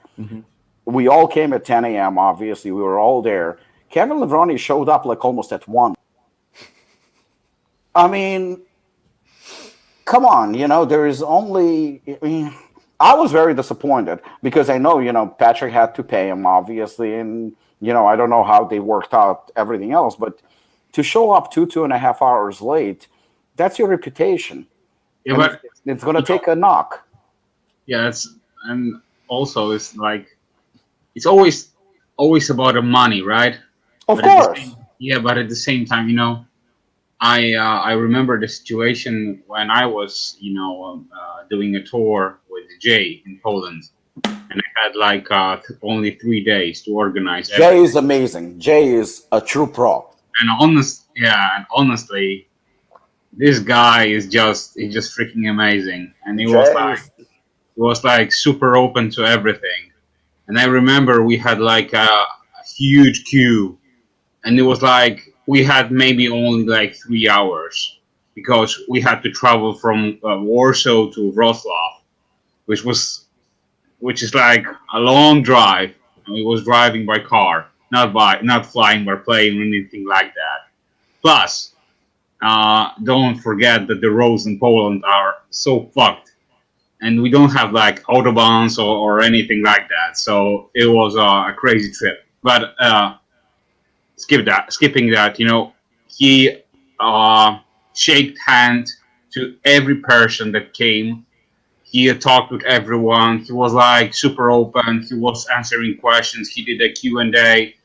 We all came at 10 a.m., obviously. We were all there. Kevin Levroni showed up like almost at 1. I mean, come on, there is only... I was very disappointed, because I know, Patrick had to pay him, obviously, and, I don't know how they worked out everything else, but to show up 2.5 hours late, that's your reputation. Yeah, but it's going to take a knock. Yeah, and also it's like, it's always about the money, right? Of course. But at the same time, I remember the situation when I was, doing a tour with Jay in Poland, and I had like only 3 days to organize. Jay is amazing. Jay is a true pro. And honestly, this guy is just freaking amazing, and he was like super open to everything. And I remember we had like a huge queue, and it was like we had maybe only like 3 hours, because we had to travel from Warsaw to Wrocław. which is like a long drive. And he was driving by car, not flying by plane or anything like that. Plus, don't forget that the roads in Poland are so fucked, and we don't have like autobahns or anything like that. So it was a crazy trip. But skipping that, he shaked hand to every person that came. He talked with everyone. He was like super open. He was answering questions. He did a Q&A.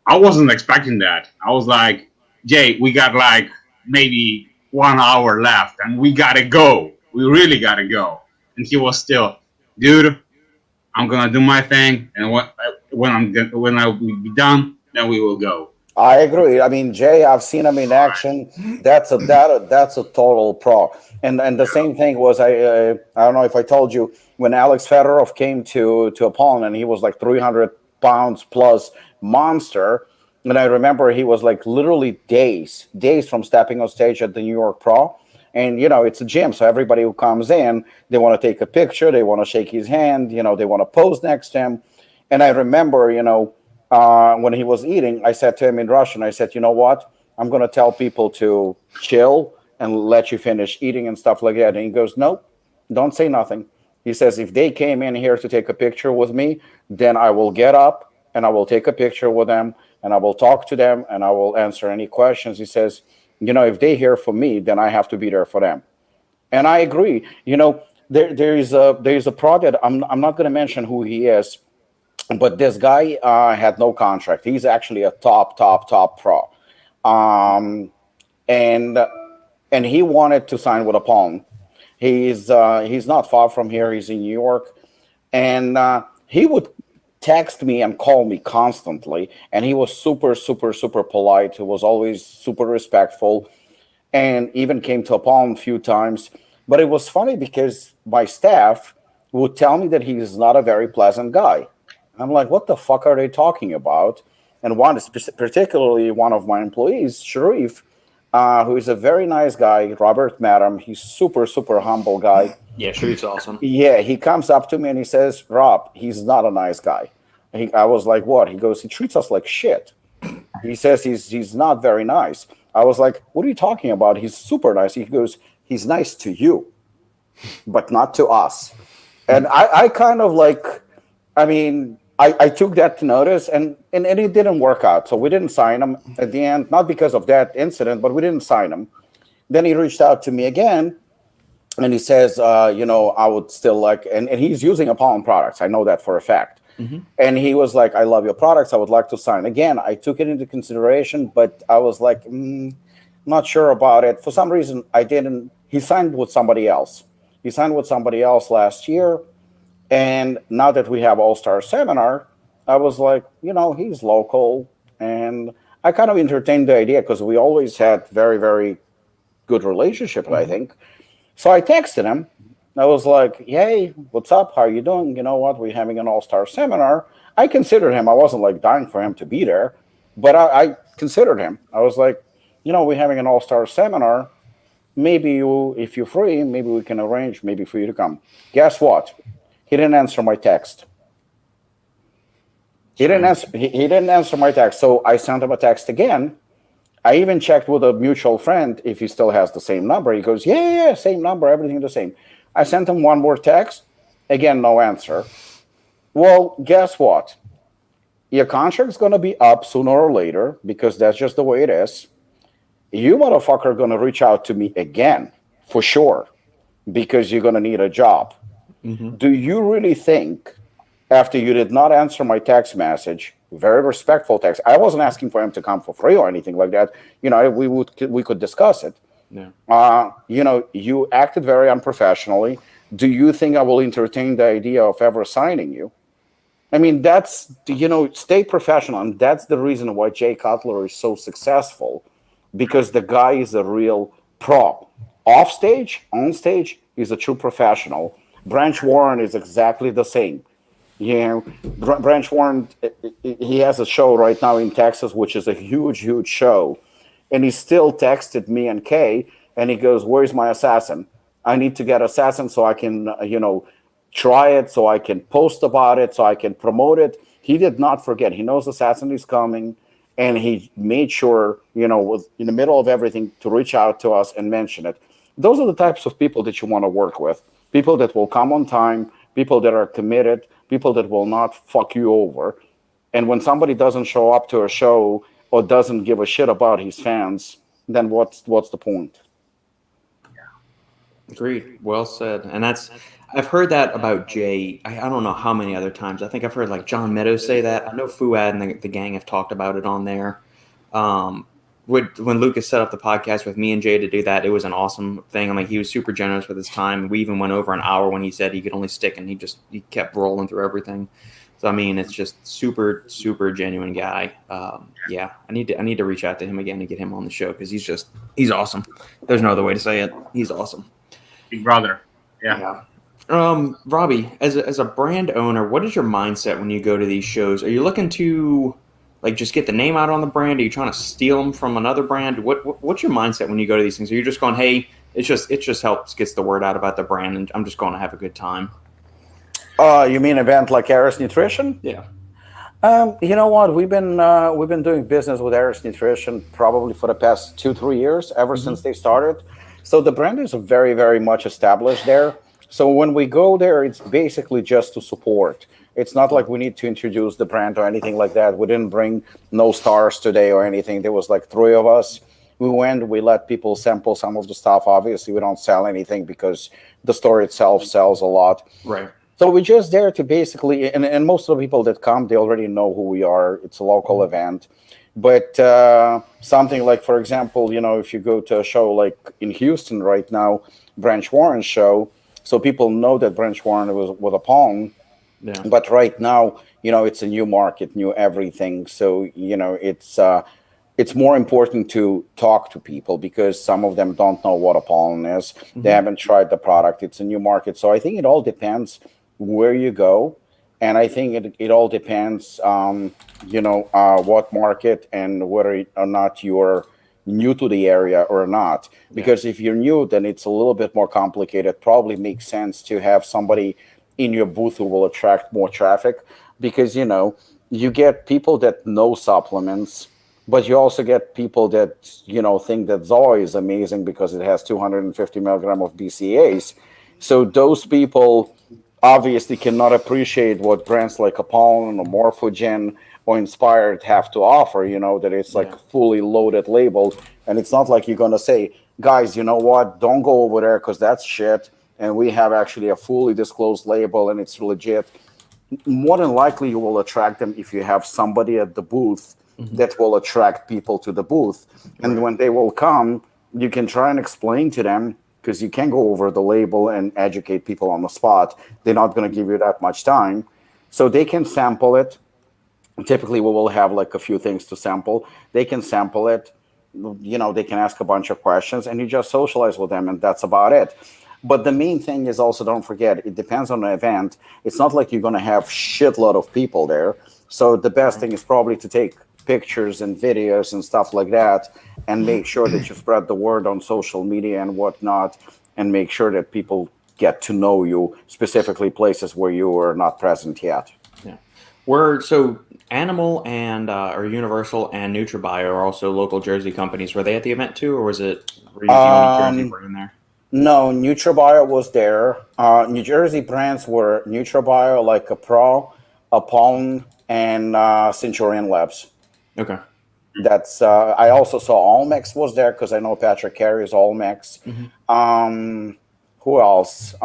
I wasn't expecting that. I was like, Jay, we got like maybe 1 hour left, and we gotta go. We really gotta go. And he was still, dude, I'm gonna do my thing, and when I will be done, then we will go. I agree. I mean, Jay, I've seen him in action. That's a total pro. And the same thing was I don't know if I told you when Alex Fedorov came to Apollon, and he was like 300 pounds plus monster. And I remember he was like literally days from stepping on stage at the New York Pro. And it's a gym, so everybody who comes in, they want to take a picture, they want to shake his hand, they want to pose next to him. And I remember, when he was eating, I said to him in Russian, I said, you know what? I'm going to tell people to chill and let you finish eating and stuff like that. And he goes, nope, don't say nothing. He says, if they came in here to take a picture with me, then I will get up and I will take a picture with them and I will talk to them and I will answer any questions. He says, if they here for me, then I have to be there for them. And I agree. There is a pro that I'm not going to mention who he is, but this guy had no contract. He's actually a top pro. And he wanted to sign with Apollon. He's not far from here. He's in New York. And he would text me and call me constantly. And he was super, super, super polite. He was always super respectful and even came to Apollon a few times. But it was funny because my staff would tell me that he's not a very pleasant guy. I'm like, what the fuck are they talking about? And particularly one of my employees, Sharif, who is a very nice guy. Robert met him. He's super, super humble guy. Yeah, Sharif's awesome. Yeah, he comes up to me and he says, Rob, he's not a nice guy. I was like, what? He goes, he treats us like shit. He says he's not very nice. I was like, what are you talking about? He's super nice. He goes, he's nice to you, but not to us. And I kind of like, I took that to notice, and it didn't work out. So we didn't sign him at the end, not because of that incident, but we didn't sign him. Then he reached out to me again, and he says, I would still like, and he's using Apollon products. I know that for a fact. Mm-hmm. And he was like, I love your products. I would like to sign. Again, I took it into consideration, but I was like, not sure about it. For some reason, I didn't. He signed with somebody else. He signed with somebody else last year. And now that we have All-Star Seminar, I was like, he's local. And I kind of entertained the idea because we always had very, very good relationship, I think. So I texted him. I was like, hey, what's up? How are you doing? You know what? We're having an All-Star Seminar. I considered him. I wasn't like dying for him to be there, but I considered him. I was like, we're having an All-Star Seminar. Maybe if you're free, maybe we can arrange maybe for you to come. Guess what? He didn't answer my text. He didn't answer my text. So I sent him a text again. I even checked with a mutual friend if he still has the same number. He goes, yeah, same number, everything the same. I sent him one more text. Again, no answer. Well, guess what? Your contract's going to be up sooner or later because that's just the way it is. You motherfucker are going to reach out to me again, for sure, because you're going to need a job. Mm-hmm. Do you really think, after you did not answer my text message, very respectful text, I wasn't asking for him to come for free or anything like that. We could discuss it. Yeah. You acted very unprofessionally. Do you think I will entertain the idea of ever signing you? That's, stay professional. And that's the reason why Jay Cutler is so successful, because the guy is a real pro. Off stage, on stage, he's a true professional. Branch Warren is exactly the same. Branch Warren, he has a show right now in Texas, which is a huge, huge show. And he still texted me and Kay, and he goes, where's my assassin? I need to get assassin so I can, try it, so I can post about it, so I can promote it. He did not forget. He knows Assassin is coming, and he made sure, was in the middle of everything to reach out to us and mention it. Those are the types of people that you want to work with. People that will come on time, people that are committed, people that will not fuck you over. And when somebody doesn't show up to a show or doesn't give a shit about his fans, then what's the point? Agreed. Well said. And I've heard that about Jay. I don't know how many other times. I think I've heard like John Meadows say that. I know Fuad and the gang have talked about it on there. When Lukasz set up the podcast with me and Jay to do that, it was an awesome thing. I mean, he was super generous with his time. We even went over an hour when he said he could only stick, and he kept rolling through everything. So I mean, it's just super, super genuine guy. Yeah, I need to reach out to him again and get him on the show because he's awesome. There's no other way to say it. He's awesome. Big brother. Yeah. Robbie, as a brand owner, what is your mindset when you go to these shows? Are you looking to like just get the name out on the brand? Are you trying to steal them from another brand? What's your mindset when you go to these things? Are you just going, hey, it just helps gets the word out about the brand, and I'm just going to have a good time? You mean event like Aris Nutrition? Yeah. You know what? We've been doing business with Aris Nutrition probably for the past 2-3 years, ever since they started. So the brand is very, very much established there. So when we go there, it's basically just to support. It's not like we need to introduce the brand or anything like that. We didn't bring no stars today or anything. There was like 3 of us. We went, we let people sample some of the stuff. Obviously, we don't sell anything because the store itself sells a lot. Right. So we're just there to basically, and most of the people that come, they already know who we are. It's a local event. But something like, for example, if you go to a show like in Houston right now, Branch Warren show, so people know that Branch Warren was with Apollon. Yeah. But right now, it's a new market, new everything. So, it's more important to talk to people because some of them don't know what Apollon is. Mm-hmm. They haven't tried the product. It's a new market. So I think it all depends where you go. And I think it all depends, what market and whether or not you're new to the area or not. Because if you're new, then it's a little bit more complicated. Probably makes sense to have somebody in your booth who will attract more traffic because, you get people that know supplements, but you also get people that, think that ZOA is amazing because it has 250 milligram of BCAAs. So those people obviously cannot appreciate what brands like Apollon or Morphogen or Inspired have to offer, that it's like fully loaded label. And it's not like you're going to say, guys, you know what, don't go over there because that's shit. And we have actually a fully disclosed label and it's legit. More than likely, you will attract them if you have somebody at the booth that will attract people to the booth. And when they will come, you can try and explain to them because you can't go over the label and educate people on the spot. They're not going to give you that much time. So they can sample it. Typically, we will have like a few things to sample. They can sample it. They can ask a bunch of questions and you just socialize with them and that's about it. But the main thing is also, don't forget, it depends on the event. It's not like you're going to have shitload of people there. So the best thing is probably to take pictures and videos and stuff like that and make sure that you spread the word on social media and whatnot and make sure that people get to know you, specifically places where you are not present yet. Yeah. So Animal and or Universal and NutriBio are also local Jersey companies. Were they at the event too, or were you the only Jersey brand there? No, NutriBio was there. New Jersey brands were NutriBio, like a Pro, Apollon, and Centurion Labs. Okay. That's. I also saw Olmex was there because I know Patrick carries Olmex. Who else?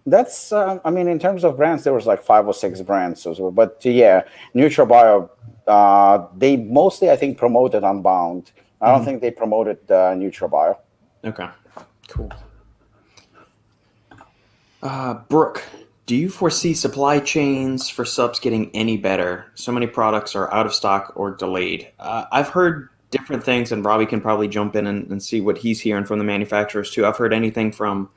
That's. In terms of brands, there was like 5 or 6 brands. But yeah, NutriBio. They mostly, I think, promoted Unbound. I don't think they promoted NutriBio. Okay. Cool. Brooke, do you foresee supply chains for subs getting any better? So many products are out of stock or delayed. I've heard different things, and Robbie can probably jump in and see what he's hearing from the manufacturers too. I've heard anything from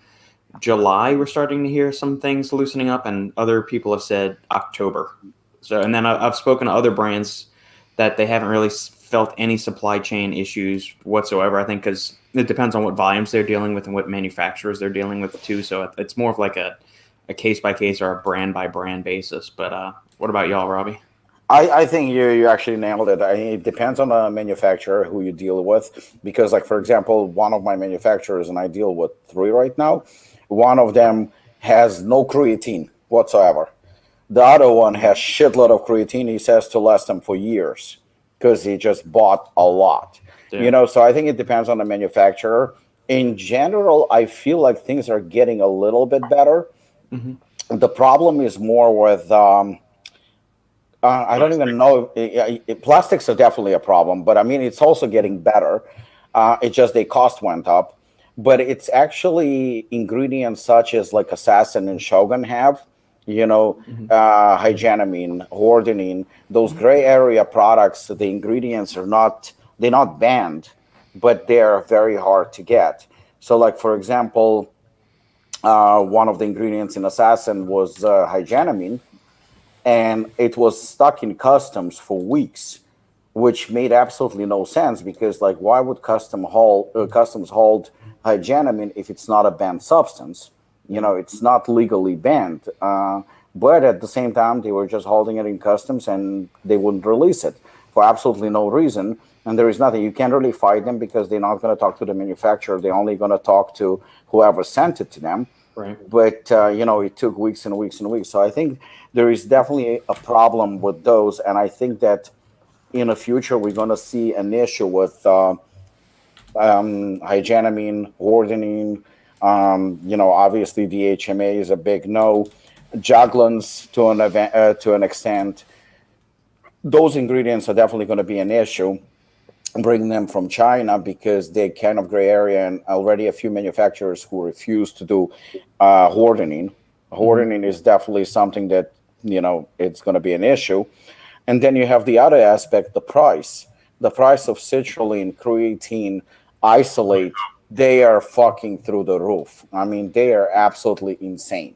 July, we're starting to hear some things loosening up, and other people have said October. So, and then I've spoken to other brands that they haven't really felt any supply chain issues whatsoever. I think because it depends on what volumes they're dealing with and what manufacturers they're dealing with too. So it's more of like a a case by case or a brand by brand basis. But what about y'all, Robbie? I think you actually nailed it. It depends on the manufacturer who you deal with, because, like, for example, one of my manufacturers, and I deal with 3 right now, one of them has no creatine whatsoever. The other one has shitload of creatine. He says to last him for years because he just bought a lot. Yeah. So I think it depends on the manufacturer. In general, I feel like things are getting a little bit better. Mm-hmm. The problem is more with I don't even know. Plastics are definitely a problem, but I mean, it's also getting better. It's just their cost went up. But it's actually ingredients such as like Assassin and Shogun have, hygienamine, hordenine, those gray area products. The ingredients they're not banned, but they're very hard to get. So, like, for example, one of the ingredients in Assassin was hygienamine, and it was stuck in customs for weeks, which made absolutely no sense because, like, why would customs hold hygienamine if it's not a banned substance? It's not legally banned. But at the same time, they were just holding it in customs and they wouldn't release it for absolutely no reason. And there is nothing. You can't really fight them because they're not going to talk to the manufacturer. They're only going to talk to whoever sent it to them. Right. But, it took weeks and weeks and weeks. So I think there is definitely a problem with those. And I think that in the future, we're going to see an issue with hygienamine, hordenine. Obviously, DHMA is a big no. Juglans to an extent. Those ingredients are definitely going to be an issue. Bringing them from China because they're kind of gray area, and already a few manufacturers who refuse to do hordenine. Hordenine is definitely something that it's going to be an issue. And then you have the other aspect, the price. The price of citrulline, creatine, isolate, they are fucking through the roof. I mean, they are absolutely insane.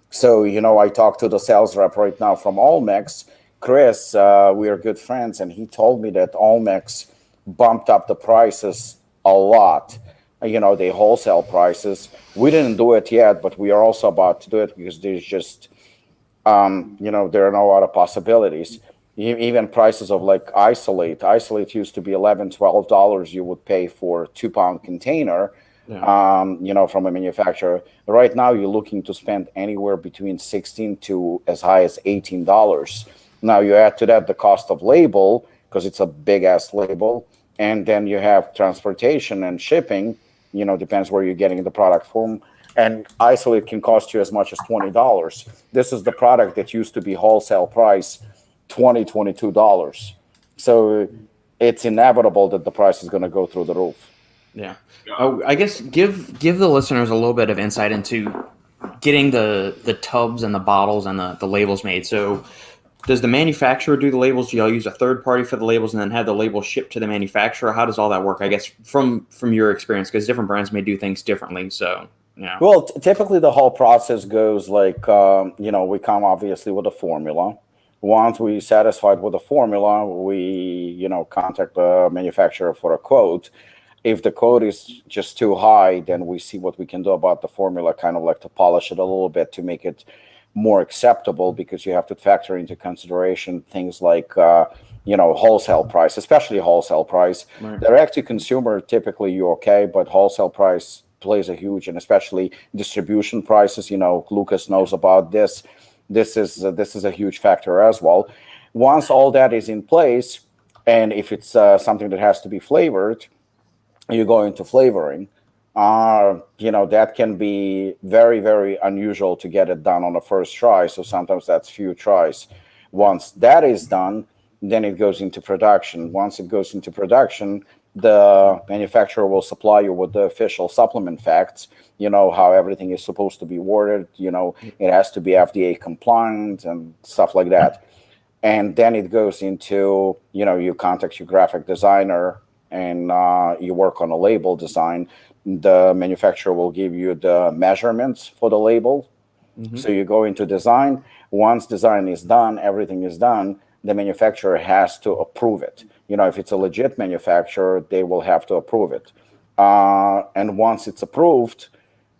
So, I talked to the sales rep right now from Olmex, Chris. We are good friends, and he told me that Olmex bumped up the prices a lot. The wholesale prices. We didn't do it yet, but we are also about to do it because there's just, there are no other possibilities. Even prices of like isolate. Isolate used to be $11, $12 you would pay for a 2-pound container, from a manufacturer. Right now, you're looking to spend anywhere between $16 to as high as $18. Now, you add to that the cost of label, because it's a big-ass label, and then you have transportation and shipping, depends where you're getting the product from, and isolate can cost you as much as $20. This is the product that used to be wholesale price $20, $22. So it's inevitable that the price is going to go through the roof. Yeah. Oh, I guess give the listeners a little bit of insight into getting the tubs and the bottles and the labels made. So does the manufacturer do the labels? Do y'all use a third party for the labels and then have the labels shipped to the manufacturer? How does all that work? I guess from your experience, because different brands may do things differently. So, yeah. Well, typically the whole process goes like, we come obviously with a formula. Once we're satisfied with the formula, we, contact the manufacturer for a quote. If the quote is just too high, then we see what we can do about the formula, kind of like to polish it a little bit to make it more acceptable, because you have to factor into consideration things like, wholesale price, especially wholesale price. Right. Direct to consumer, typically you're okay, but wholesale price plays a huge, and especially distribution prices. Lukasz knows about this. This is a huge factor as well. Once all that is in place, and if it's something that has to be flavored, you go into flavoring. That can be very, very unusual to get it done on the first try. So sometimes that's few tries. Once that is done, then it goes into production. Once it goes into production, the manufacturer will supply you with the official supplement facts, how everything is supposed to be worded, it has to be FDA compliant and stuff like that. And then it goes into, you contact your graphic designer and you work on a label design. The manufacturer will give you the measurements for the label. Mm-hmm. So you go into design. Once design is done, everything is done, the manufacturer has to approve it. If it's a legit manufacturer, they will have to approve it. And once it's approved,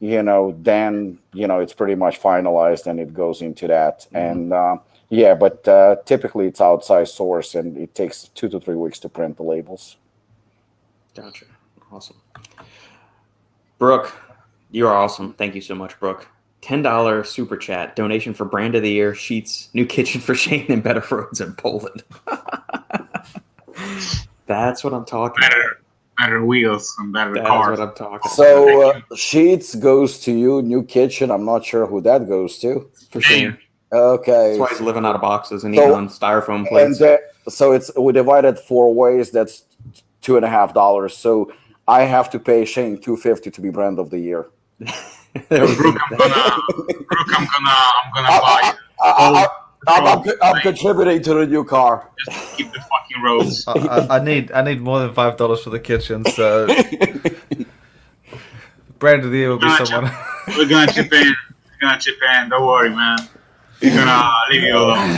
then it's pretty much finalized and it goes into that. And but typically it's outside source and it takes 2 to 3 weeks to print the labels. Gotcha. Awesome. Brooke, you are awesome. Thank you so much, Brooke. $10 super chat donation for brand of the year sheets, new kitchen for Shane, and better roads in Poland. That's what I'm talking about. Better wheels and better That's cars. what I'm talking about. So sheets goes to you, new kitchen. I'm not sure who that goes to. For Shane. Okay. That's why he's living out of boxes and eating on styrofoam plates. And so we divided 4 ways. That's $2.50. So I have to pay Shane $2.50 to be brand of the year. Brooke, I'm gonna buy it. I'm contributing to the new car. Just keep the fucking roads. I need more than $5 for the kitchen, so brand of the year will be someone. We're gonna chip in. Don't worry, man. We're gonna leave you alone.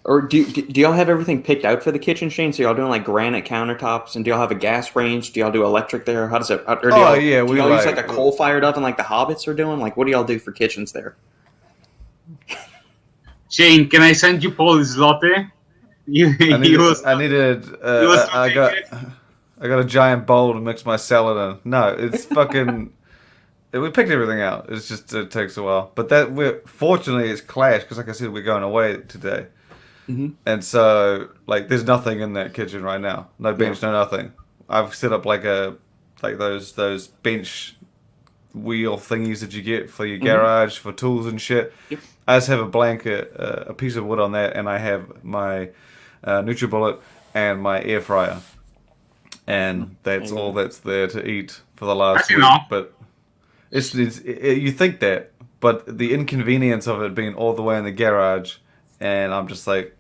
Or do y'all have everything picked out for the kitchen, Shane? So y'all doing like granite countertops, and do y'all have a gas range? Do y'all do electric there? How does it? Or do y'all, do y'all use like a coal-fired oven like the Hobbits are doing? Like, what do y'all do for kitchens there? Shane, can I send you Polish zloty? I got a giant bowl to mix my salad in. No, it's fucking. We picked everything out. It's just it takes a while, but fortunately it's clashed because, like I said, we're going away today, and so like there's nothing in that kitchen right now. No bench, no nothing. I've set up like those bench wheel thingies that you get for your garage for tools and shit. Yep. I just have a blanket, a piece of wood on that, and I have my NutriBullet and my air fryer, and that's all that's there to eat for the last week. But you think that, but the inconvenience of it being all the way in the garage, and I'm just like,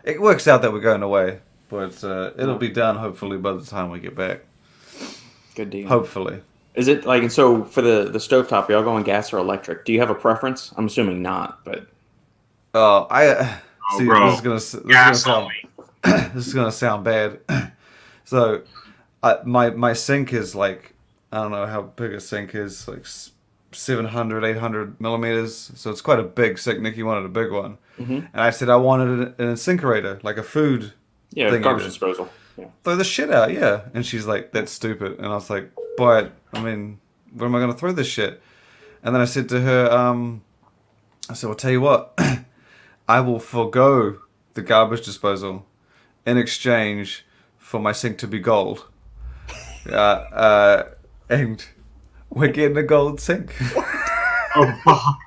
it works out that we're going away, but it'll be done hopefully by the time we get back. Good deal. Hopefully. Is it like, and so for the stovetop, y'all going gas or electric? Do you have a preference? I'm assuming not, but. See, bro. this is gonna sound bad. So, my sink is like, I don't know how big a sink is, like 700, 800 millimeters. So it's quite a big sink. Nikki wanted a big one, and I said I wanted an incinerator, like a food. Garbage disposal. Yeah. Throw the shit out, yeah. And she's like, that's stupid. And I was like, but, I mean, where am I going to throw this shit? And then I said to her, I said, well, tell you what, I will forego the garbage disposal in exchange for my sink to be gold. And we're getting a gold sink. Oh, fuck.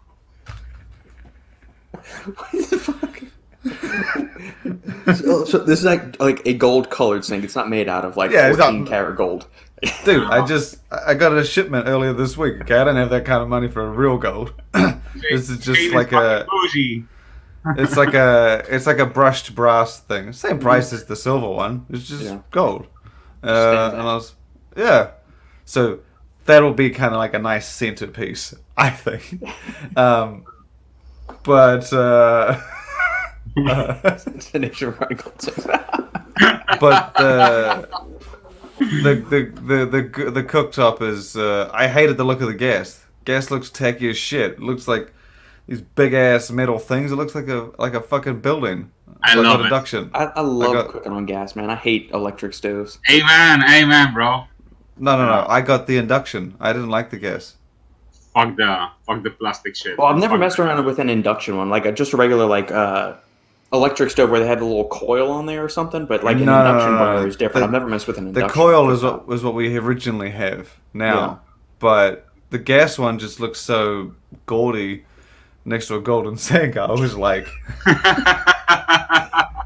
What the fuck? So this is like a gold colored sink. It's not made out of like 14 karat gold. Dude, I got a shipment earlier this week. Okay, I don't have that kind of money for a real gold. This is just like it's like a brushed brass thing. Same price as the silver one. It's just gold. And so that'll be kind of like a nice centerpiece, I think. But It's a nationwide gold sink. but the cooktop is. I hated the look of the gas. Gas looks tacky as shit. It looks like these big ass metal things. It looks like a fucking building. I love it. Induction. I love cooking on gas, man. I hate electric stoves. Amen, bro. No. I got the induction. I didn't like the gas. Fuck the plastic shit. Well, I've never messed around with an induction one, like just a regular electric stove where they had a little coil on there or something. But like an induction burner is different. I've never messed with an induction. The coil is what we originally have now, but the gas one just looks so gaudy next to a golden sink. I was like,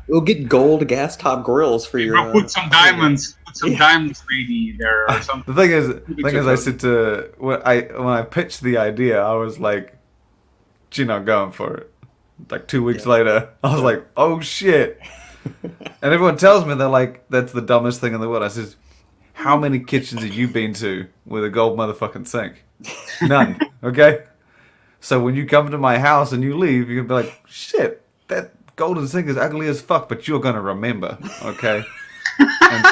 we'll get gold gas top grills for your. Bro, put some diamonds. Put some diamonds, maybe there or something. The thing is, I said to when I pitched the idea, I was like, "You're not going for it." Like 2 weeks later, I was like, "Oh shit!" And everyone tells me they're like, "That's the dumbest thing in the world." I says, "How many kitchens have you been to with a gold motherfucking sink? None." Okay. So when you come to my house and you leave, you can be like, "Shit, that golden sink is ugly as fuck," but you're gonna remember, okay? And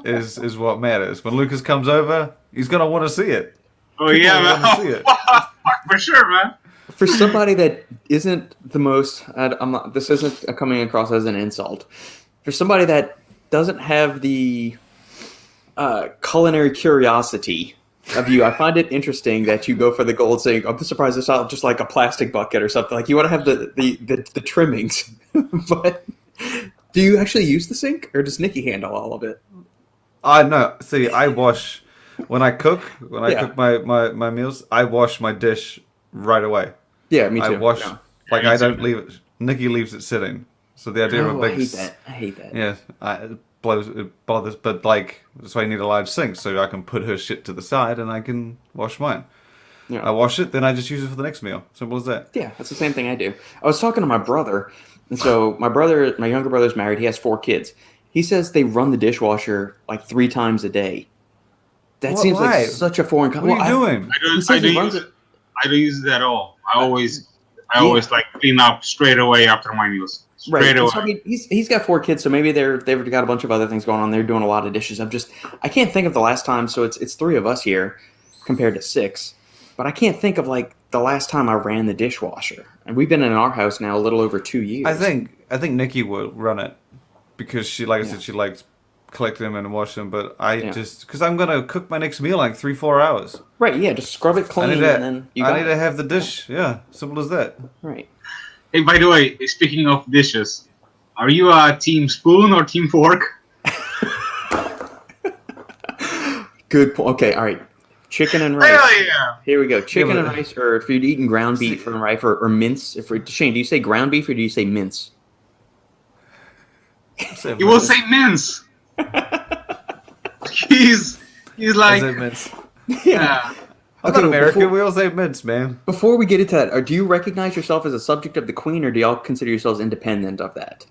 is what matters. When Lukasz comes over, he's gonna want to see it. Oh yeah, People man. wanna see it. For sure, man. For somebody that isn't the most, I'm not. This isn't coming across as an insult. For somebody that doesn't have the culinary curiosity of you, I find it interesting that you go for the gold, saying, "I'm surprised it's not just like a plastic bucket or something." Like you want to have the trimmings, but do you actually use the sink, or does Nikki handle all of it? I know. See, I wash when I cook. When I Yeah. cook my meals, I wash my dish right away. Yeah, me too. I wash Yeah. like Me I too. don't leave it. Nikki leaves it sitting. So the idea of Oh, a I big hate that. I hate that. yeah, it bothers. But like that's why you need a large sink so I can put her shit to the side and I can wash mine. Yeah. I wash it, then I just use it for the next meal. Simple as that. Yeah, that's the same thing I do. I was talking to my brother, and so my younger brother's married. He has 4 kids. He says they run the dishwasher like 3 times a day. That seems Why? like such a foreign What are you doing? He says he runs it. I don't use it at all. I always like clean up straight away after my meals. Right. Straight away. So, I mean, he's got 4 kids, so maybe they've got a bunch of other things going on. They're doing a lot of dishes. I can't think of the last time. So it's 3 of us here compared to 6, but I can't think of like the last time I ran the dishwasher. And we've been in our house now a little over 2 years. I think Nikki will run it because she, like I said, she likes collecting them and washing them. But I just because I'm gonna cook my next meal in like 3-4 hours. Right. Yeah. Just scrub it clean, and then you got I need it. to have the dish. Yeah, simple as that. Right. Hey, by the way, speaking of dishes, are you a team spoon or team fork? Good point. Okay. All right. Chicken and rice. Hell yeah! Here we go. Chicken Yeah, and but- rice, or if you're eating ground beef and rice, or mince. Shane, do you say ground beef or do you say mince? You will say mince. he's like, yeah. I'm Okay, not American. before- We all say mince, man. Before we get into that, do you recognize yourself as a subject of the Queen, or do y'all consider yourselves independent of that?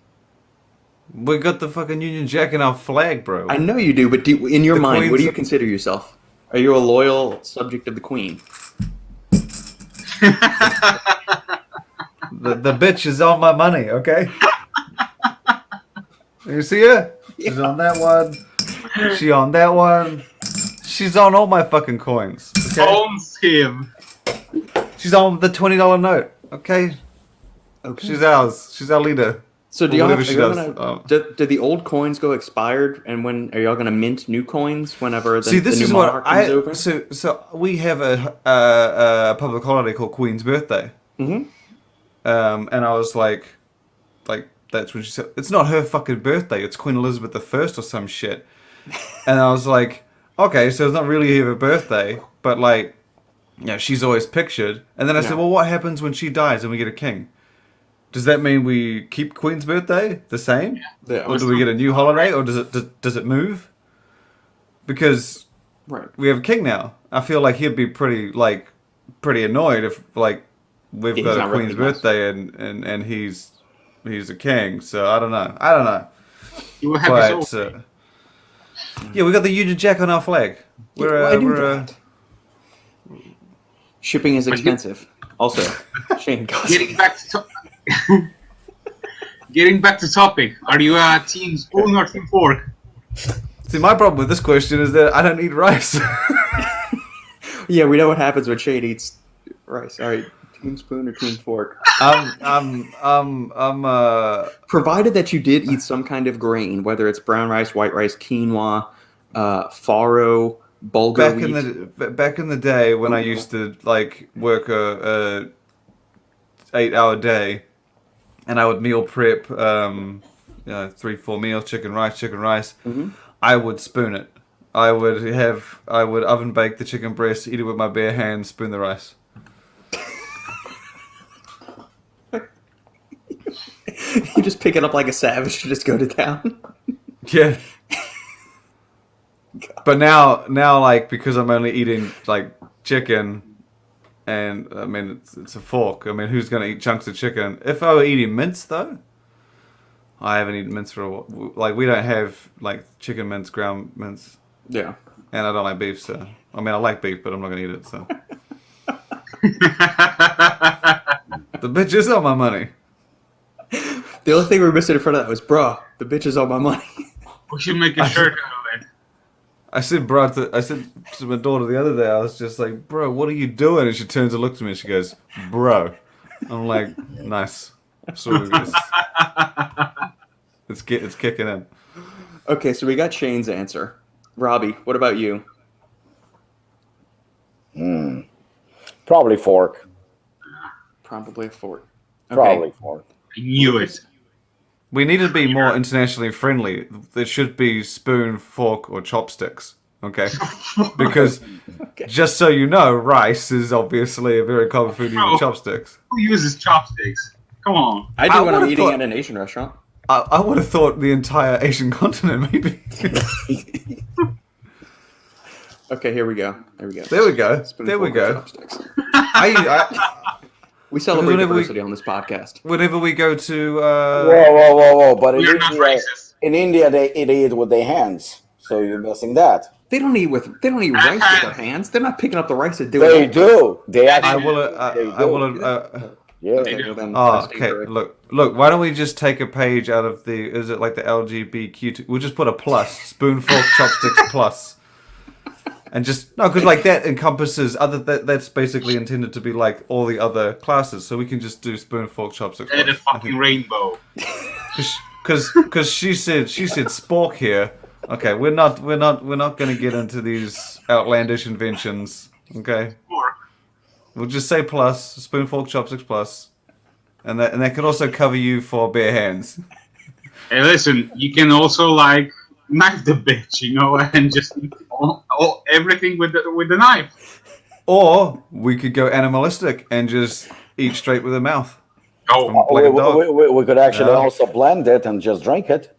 We got the fucking Union Jack in our flag, bro. I know you do, but in your The mind, what Queen's- do you consider yourself? Are you a loyal subject of the Queen? The bitch is on my money, okay? You see her? She's on that one. She on that one. She's on all my fucking coins. Okay? Owns him. She's on the $20 note. Okay? Okay. She's ours. She's our leader. So do y'all Whatever have, she are y'all does. gonna, do the old coins go expired, and when are y'all going to mint new coins whenever the, See, this the new is monarch what comes over? So we have a public holiday called Queen's Birthday. Mhm. And I was like that's when she said it's not her fucking birthday. It's Queen Elizabeth I or some shit. And I was like, okay, so it's not really her birthday, but like, you know, she's always pictured. And then I said, Yeah. well, what happens when she dies and we get a king? Does that mean we keep Queen's Birthday the same, Yeah. or do we get a new holiday, or does it move? Because Right. we have a king now. I feel like he'd be pretty annoyed if like we've He's got a not Queen's recognized. birthday and he's a king. So I don't know. You will have his But own. yeah, we got the Union Jack on our flag. I knew We're that. Shipping is expensive. Also, Shane, go. Getting back to getting back to topic. Are you a team spoon or team fork? See, my problem with this question is that I don't eat rice. Yeah, we know what happens when Shane eats rice. All right, team spoon or team fork. I'm Provided that you did eat some kind of grain, whether it's brown rice, white rice, quinoa, farro, bulgur wheat. back in the day when I used to like work a 8-hour day, and I would meal prep 3-4 meals, chicken rice. Mhm. I would spoon it. I would oven bake the chicken breast, eat it with my bare hands, spoon the rice. You just pick it up like a savage and just go to town. Yeah. But now, like, because I'm only eating like chicken, and I mean it's a fork. I mean, who's gonna eat chunks of chicken? If I were eating mince, though, I haven't eaten mince for a while. Like, we don't have like chicken mince, ground mince, Yeah. and I don't like beef. So I mean, I like beef, but I'm not gonna eat it. So the bitch is on my money. The only thing we were missing in front of that was, bruh, the bitch is on my money. We should make a shirt out of it. I said to my daughter the other day, I was just like, bro, what are you doing? And she turns and looks at me and she goes, bro. I'm like, nice. So it's kicking in. Okay, so we got Shane's answer. Robbie, what about you? Probably fork. Probably a fork. Okay. Probably fork. I knew it. We need to be more internationally friendly. There should be spoon, fork, or chopsticks. Okay? Because, just so you know, rice is obviously a very common food using chopsticks. Who uses chopsticks? Come on. I do when I'm would've eating thought- at an Asian restaurant. I would have thought the entire Asian continent, maybe. Okay, here we go. There we go. There we go. Spoon, There we fork, or go. chopsticks. I We celebrate whenever we- diversity on this podcast. whenever we go to... Whoa! But We're not racist. in India, they eat with their hands. So you're missing that. They don't eat rice with their hands. They're not picking up the rice to do They it. do. They I actually. will... Yeah. Okay, well then, Oh, that's okay. incorrect. Look. Why don't we just take a page out of the? Is it like the LGBTQ? We'll just put a plus, spoon, fork, chopsticks, plus, and just no, because like that encompasses other. That's basically intended to be like all the other classes. So we can just do spoon, fork, chopsticks. And a Plus. I fucking think- rainbow. Because she said spork here. Okay, we're not going to get into these outlandish inventions. Okay, Fork. we'll just say plus, spoon, fork, chopsticks, plus, and that can also cover you for bare hands. Hey, listen, you can also like knife the bitch, you know, and just eat everything with the knife. Or we could go animalistic and just eat straight with the mouth. Oh, Like a dog. We could actually Yeah. also blend it and just drink it.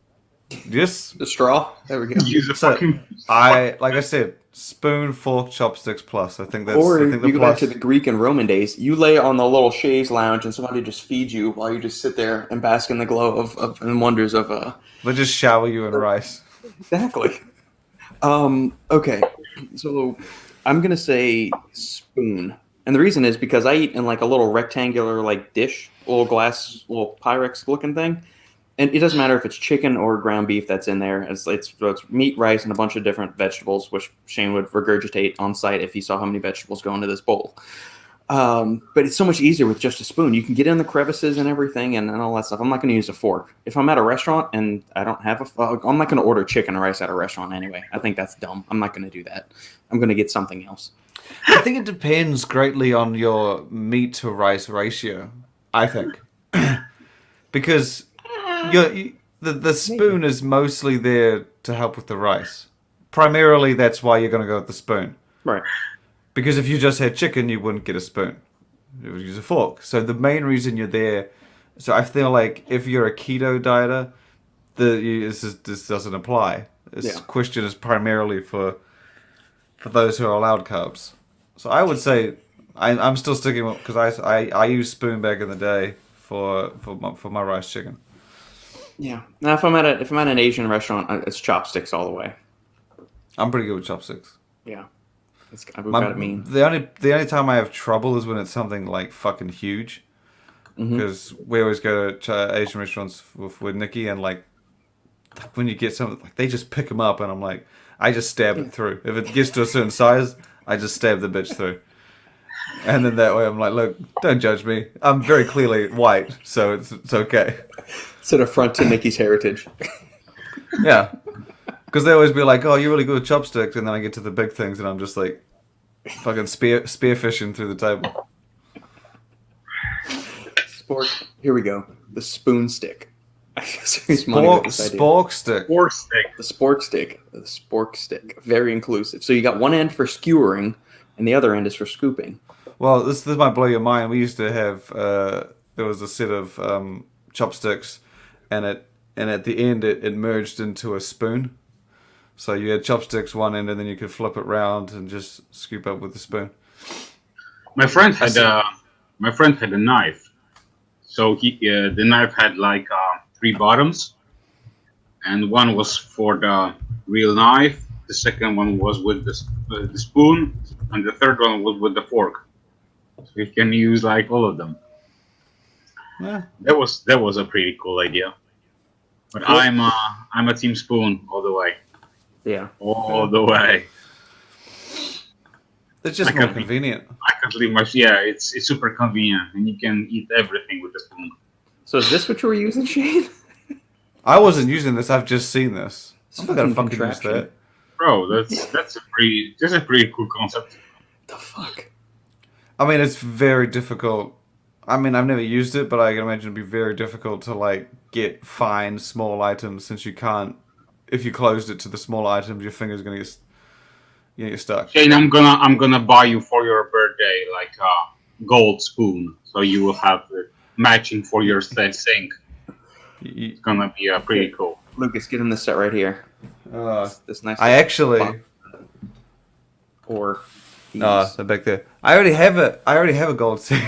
Yes. The straw. There we go. use a So fucking. like I said, spoon, fork, chopsticks, plus. I think that's. Or I think the you go back plus. to the Greek and Roman days. You lay on the little chaise lounge and somebody just feeds you while you just sit there and bask in the glow of and wonders of They just shower you in rice. exactly. Okay, so I'm gonna say spoon, and the reason is because I eat in like a little rectangular like dish, little glass, little Pyrex looking thing, and it doesn't matter if it's chicken or ground beef that's in there. It's meat, rice, and a bunch of different vegetables, which Shane would regurgitate on site if he saw how many vegetables go into this bowl. But it's so much easier with just a spoon. You can get in the crevices and everything and all that stuff. I'm not going to use a fork. If I'm at a restaurant and I don't have I'm not going to order chicken or rice at a restaurant anyway. I think that's dumb. I'm not going to do that. I'm going to get something else. I think it depends greatly on your meat to rice ratio. I think because the spoon is mostly there to help with the rice. Primarily, that's why you're going to go with the spoon. Right. Because if you just had chicken, you wouldn't get a spoon. You would use a fork. So the main reason you're there... So I feel like if you're a keto dieter, this doesn't apply. This question is primarily for those who are allowed carbs. So I would say... I'm still sticking with... Because I used spoon back in the day for my rice chicken. Yeah. Now, if I'm at an Asian restaurant, it's chopsticks all the way. I'm pretty good with chopsticks. Yeah. It's got it mean. The only time I have trouble is when it's something like fucking huge. Because we always go to Asian restaurants with Nikki, and like when you get something, like they just pick them up, and I'm like, I just stab it through. If it gets to a certain size, I just stab the bitch through. And then that way I'm like, look, don't judge me. I'm very clearly white, so it's okay. It's an affront to Nikki's heritage. Yeah. Because they always be like, oh, you're really good with chopsticks, and then I get to the big things, and I'm just like, fucking spearfishing through the table. Here we go. The spoon stick. Spork stick. Fork stick. The spork stick. The spork stick. Very inclusive. So you got one end for skewering, and the other end is for scooping. Well, this might blow your mind. We used to have, there was a set of chopsticks, and at the end it merged into a spoon. So you had chopsticks one end, and then you could flip it round and just scoop up with the spoon. My friend had a knife. So the knife had like 3 bottoms, and one was for the real knife. The second one was with the spoon, and the third one was with the fork. So you can use like all of them. Yeah. That was a pretty cool idea. But Cool. I'm a team spoon all the way. Yeah. all the way. It's just more convenient. I can leave my it's super convenient, and you can eat everything with the spoon. So is this what you were using, Shane? I wasn't using this. I've just seen this. It's I'm not gonna fucking fucking use contraption. that. Bro, that's a pretty cool concept. The fuck? I mean, it's very difficult. I mean, I've never used it, but I can imagine it'd be very difficult to like get fine small items since you can't. If you closed it to the small items, your finger's gonna get stuck. Shane, I'm gonna buy you for your birthday like a gold spoon, so you will have it matching for your sink. It's gonna be pretty cool. Lucas, get him this set right here. This nice. I actually. Or. Oh, they're back there. I already have a gold set.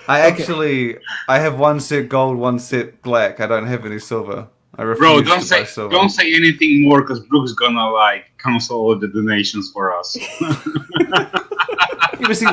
I have one set gold, one set black. I don't have any silver. I refuse Bro, to buy silver. don't say anything more, because Brooke's gonna like cancel all the donations for us. You see,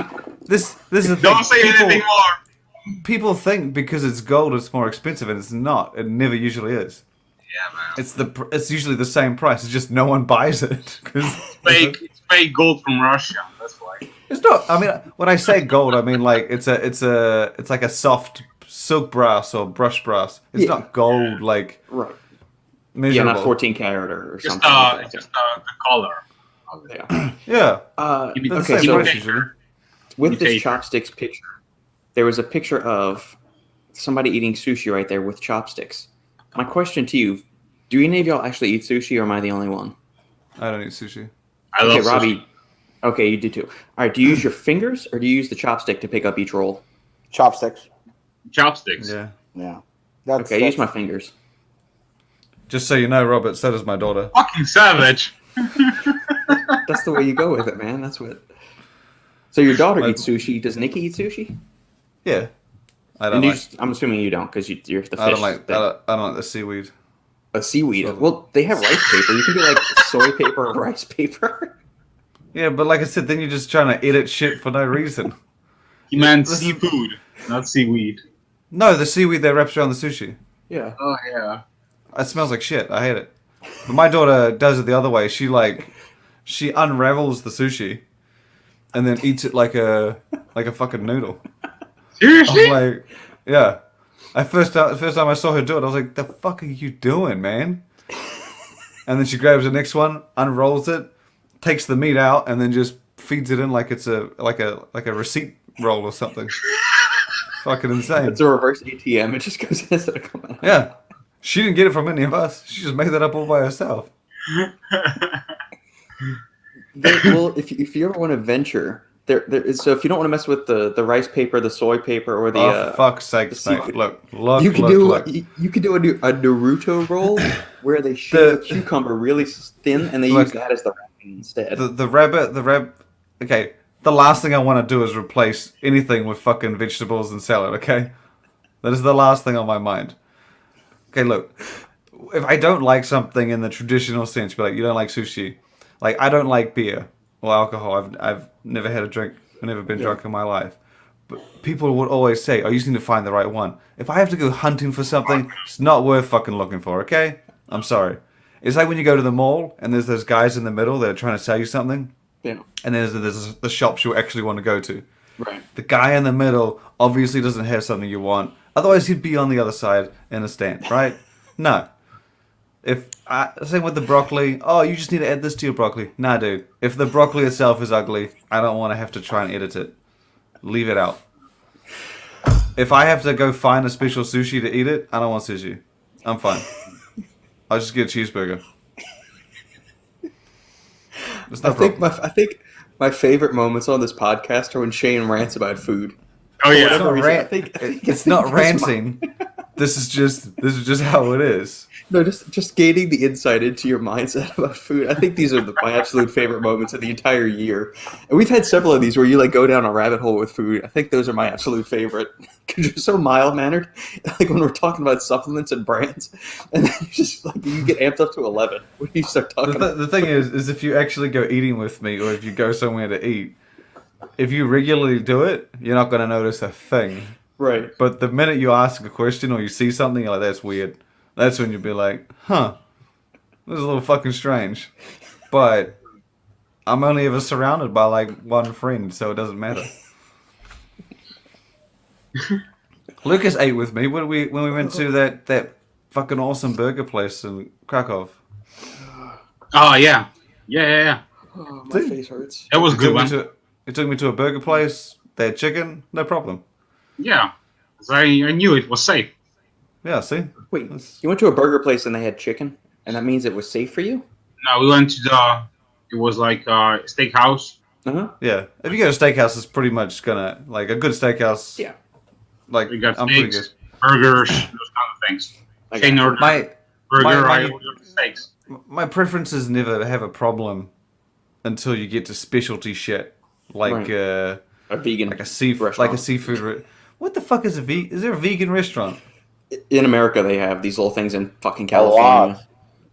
this is the thing. Don't say anything more. People think because it's gold, it's more expensive, and it's not. It never usually is. Yeah, man. It's usually the same price. It's just no one buys it It's fake gold from Russia. That's why. It's not. I mean, when I say gold, I mean like it's like a soft silk brass or brush brass. It's not gold like Right. measurable. Yeah, not 14 karat or Just something. Like that. just the color. Yeah. Yeah. Okay, the same so- price usually. With this Imitation. chopsticks picture, there was a picture of somebody eating sushi right there with chopsticks. My question to you: do any of y'all actually eat sushi, or am I the only one? I don't eat sushi. I Okay, love Robbie. sushi. Okay, you do too. All right. Do you use your fingers or do you use the chopstick to pick up each roll? Chopsticks. Chopsticks. Yeah. Yeah. That's, Okay, I use my fingers. Just so you know, Robert, so does my daughter. Fucking savage. That's the way you go with it, man. That's what. So your daughter My- eats sushi. Does Nikki eat sushi? Yeah. I don't And you like. I'm assuming you don't because you're the fish. I don't like. thing. I don't like the seaweed. A seaweed. Well, they have rice paper. You can do like soy paper or rice paper. Yeah, but like I said, then you're just trying to edit shit for no reason. He meant This is- seafood, not seaweed. No, the seaweed that wraps around the sushi. Yeah. Oh yeah. It smells like shit. I hate it. But my daughter does it the other way. She unravels the sushi, and then eats it like a fucking noodle. Seriously? I'm like, yeah. First time I saw her do it, I was like, "The fuck are you doing, man?" And then she grabs the next one, unrolls it, takes the meat out, and then just feeds it in like it's a receipt roll or something. Fucking insane. It's a reverse ATM. It just goes in instead of coming out. Yeah. She didn't get it from any of us. She just made that up all by herself. Well, if you ever want to venture, so if you don't want to mess with the rice paper, the soy paper, or the Oh, for fuck's sake, the mate. seaweed. Look. you can do a Naruto roll where they shave a cucumber really thin and they Look. use that as the wrapping instead. The rabbit. Okay, the last thing I want to do is replace anything with fucking vegetables and salad. Okay, that is the last thing on my mind. Okay, look, if I don't like something in the traditional sense, be like, you don't like sushi, like I don't like beer or alcohol. I've never had a drink. I've never been drunk in my life. But people would always say, "Oh, you just need to find the right one." If I have to go hunting for something, it's not worth fucking looking for. Okay, I'm sorry. It's like when you go to the mall and there's those guys in the middle that are trying to sell you something. Yeah. And then there's the shops you actually want to go to. Right. The guy in the middle obviously doesn't have something you want. Otherwise, he'd be on the other side in a stand, right? No. Same with the broccoli. Oh, you just need to add this to your broccoli. Nah, dude. If the broccoli itself is ugly, I don't want to have to try and edit it. Leave it out. If I have to go find a special sushi to eat it, I don't want sushi. I'm fine. I'll just get a cheeseburger. It's no problem. I think my favorite moments on this podcast are when Shane rants about food. Oh It's yeah. not, I think it's not ranting. This is just how it is. No, just gaining the insight into your mindset about food. I think these are my absolute favorite moments of the entire year. And we've had several of these where you like go down a rabbit hole with food. I think those are my absolute favorite because you're so mild mannered. Like when we're talking about supplements and brands, and then you just like you get amped up to 11 when you start talking. The thing is if you actually go eating with me, or if you go somewhere to eat, if you regularly do it, you're not going to notice a thing. Right. But the minute you ask a question or you see something, you're like, that's weird. That's when you'd be like, huh, this is a little fucking strange. But I'm only ever surrounded by like one friend, so it doesn't matter. Lukasz ate with me when we went to that fucking awesome burger place in Krakow. Oh yeah. Yeah. Oh, my face hurts. That was a good one. It took me to a burger place. They had chicken, no problem. Yeah. 'Cause I knew it was safe. Yeah, see? Wait, you went to a burger place and they had chicken, and that means it was safe for you? No, we went to it was like a steakhouse. Uh-huh. Yeah. If you go to a steakhouse, it's pretty much gonna, like, a good steakhouse. Yeah. Like, We got I'm pretty steaks, good. burgers, those kind of things. I got Shane you. ordered My burger, I ordered steaks. preferences never have a problem until you get to specialty shit. Like, A vegan like a seafood, restaurant. What the fuck is is there a vegan restaurant? In America, they have these little things in fucking A lot. California.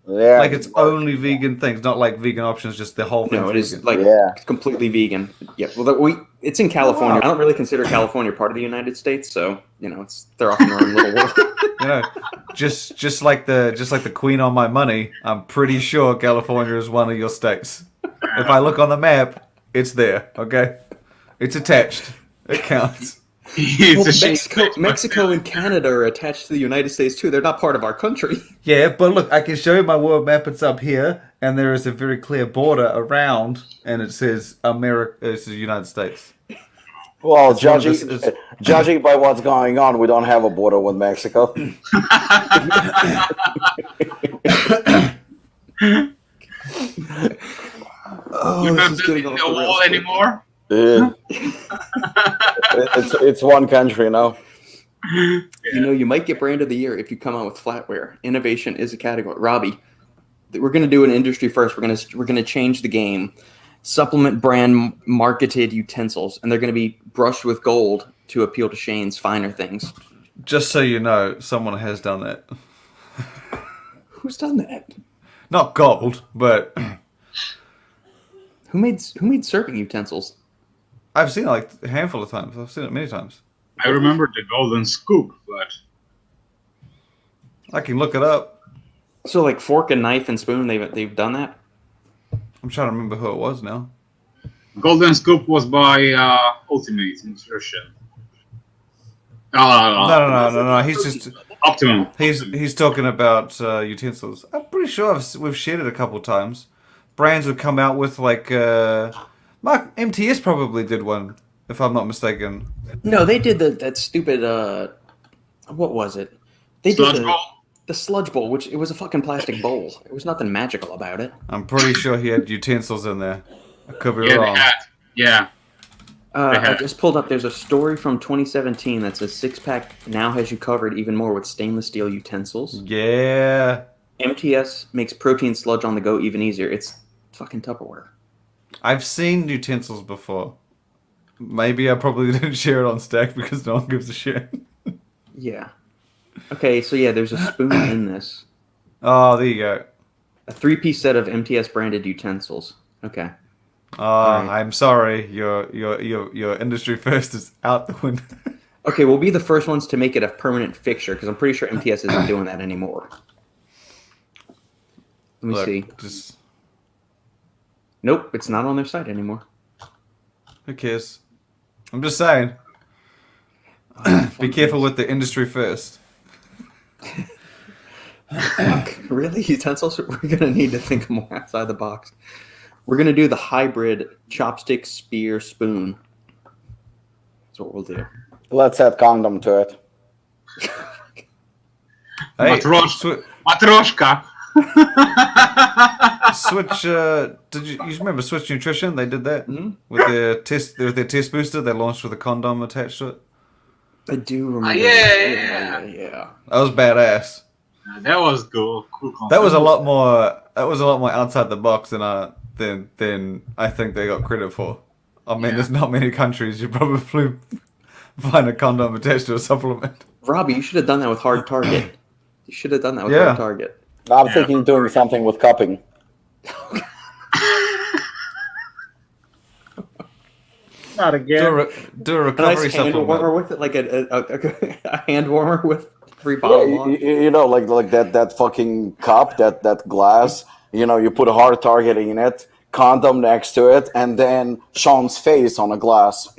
Yeah. Like it's only vegan things, not like vegan options, just the whole thing. No, it is vegan. like Yeah. completely vegan. Yeah, well, it's in California. I don't really consider California part of the United States, so they're off in their own little world. You know, just like the Queen on my money, I'm pretty sure California is one of your states. If I look on the map, it's there. Okay, it's attached. It counts. It's a shame. Mexico and Canada are attached to the United States too. They're not part of our country. Yeah, but look, I can show you my world map. It's up here, and there is a very clear border around, and it says America. It's the United States. Well, It's one of this- judging by what's going on, we don't have a border with Mexico. You're not building a wall anymore. Yeah. it's one country now. You might get brand of the year if you come out with flatware. Innovation is a category. Robbie, we're going to do an industry first. We're going to change the game. Supplement brand marketed utensils, and they're going to be brushed with gold to appeal to Shane's finer things. Just so you know, someone has done that. Who's done that? Not gold, but Who made serving utensils? I've seen it like a handful of times. I've seen it many times. I remember the golden scoop, but I can look it up. So like fork and knife and spoon, they've done that. I'm trying to remember who it was now. golden scoop was by Ultimate Nutrition. No. He's just Optimum. he's talking about utensils. I'm pretty sure we've shared it a couple of times. Brands would come out with like Mark MTS probably did one, if I'm not mistaken. No, they did that stupid. What was it? They Sludge did bowl? the sludge bowl, which it was a fucking plastic bowl. There was nothing magical about it. I'm pretty sure he had utensils in there. I could be Yeah, wrong. they had. Yeah. I just pulled up. There's a story from 2017 that says six-pack now has you covered even more with stainless steel utensils. Yeah. MTS makes protein sludge on the go even easier. It's fucking Tupperware. I've seen utensils before. Maybe I probably didn't share it on Stack because no one gives a shit. Yeah. Okay, so yeah, there's a spoon in this. Oh, there you go. A 3-piece set of MTS branded utensils. Okay. Oh, right. I'm sorry. Your industry first is out the window. Okay, we'll be the first ones to make it a permanent fixture because I'm pretty sure MTS isn't doing that anymore. Let me Look, see. just Nope, it's not on their site anymore. who cares? I'm just saying. Be careful with the industry first. Fuck, really? Utensils? We're going to need to think more outside the box. We're going to do the hybrid chopstick, spear, spoon. That's what we'll do. Let's add condom to it. Hey, Matroshka. Switch. Did you remember Switch Nutrition? They did that with their test booster. They launched with a condom attached to it. I do remember. Yeah. That was badass. That was cool. That was a lot more. That was a lot more outside the box than I think they got credit for. I mean, there's not many countries you probably find a condom attached to a supplement. Robbie, you should have done that with Hard Target. You should have done that with Hard Target. I'm thinking doing something with cupping. Not again. Do a A recovery nice hand supplement. warmer with it, like a hand warmer with 3 Yeah, bottles on. you know, like that fucking cup, that glass. You know, you put a hard target in it, condom next to it, and then Sean's face on a glass.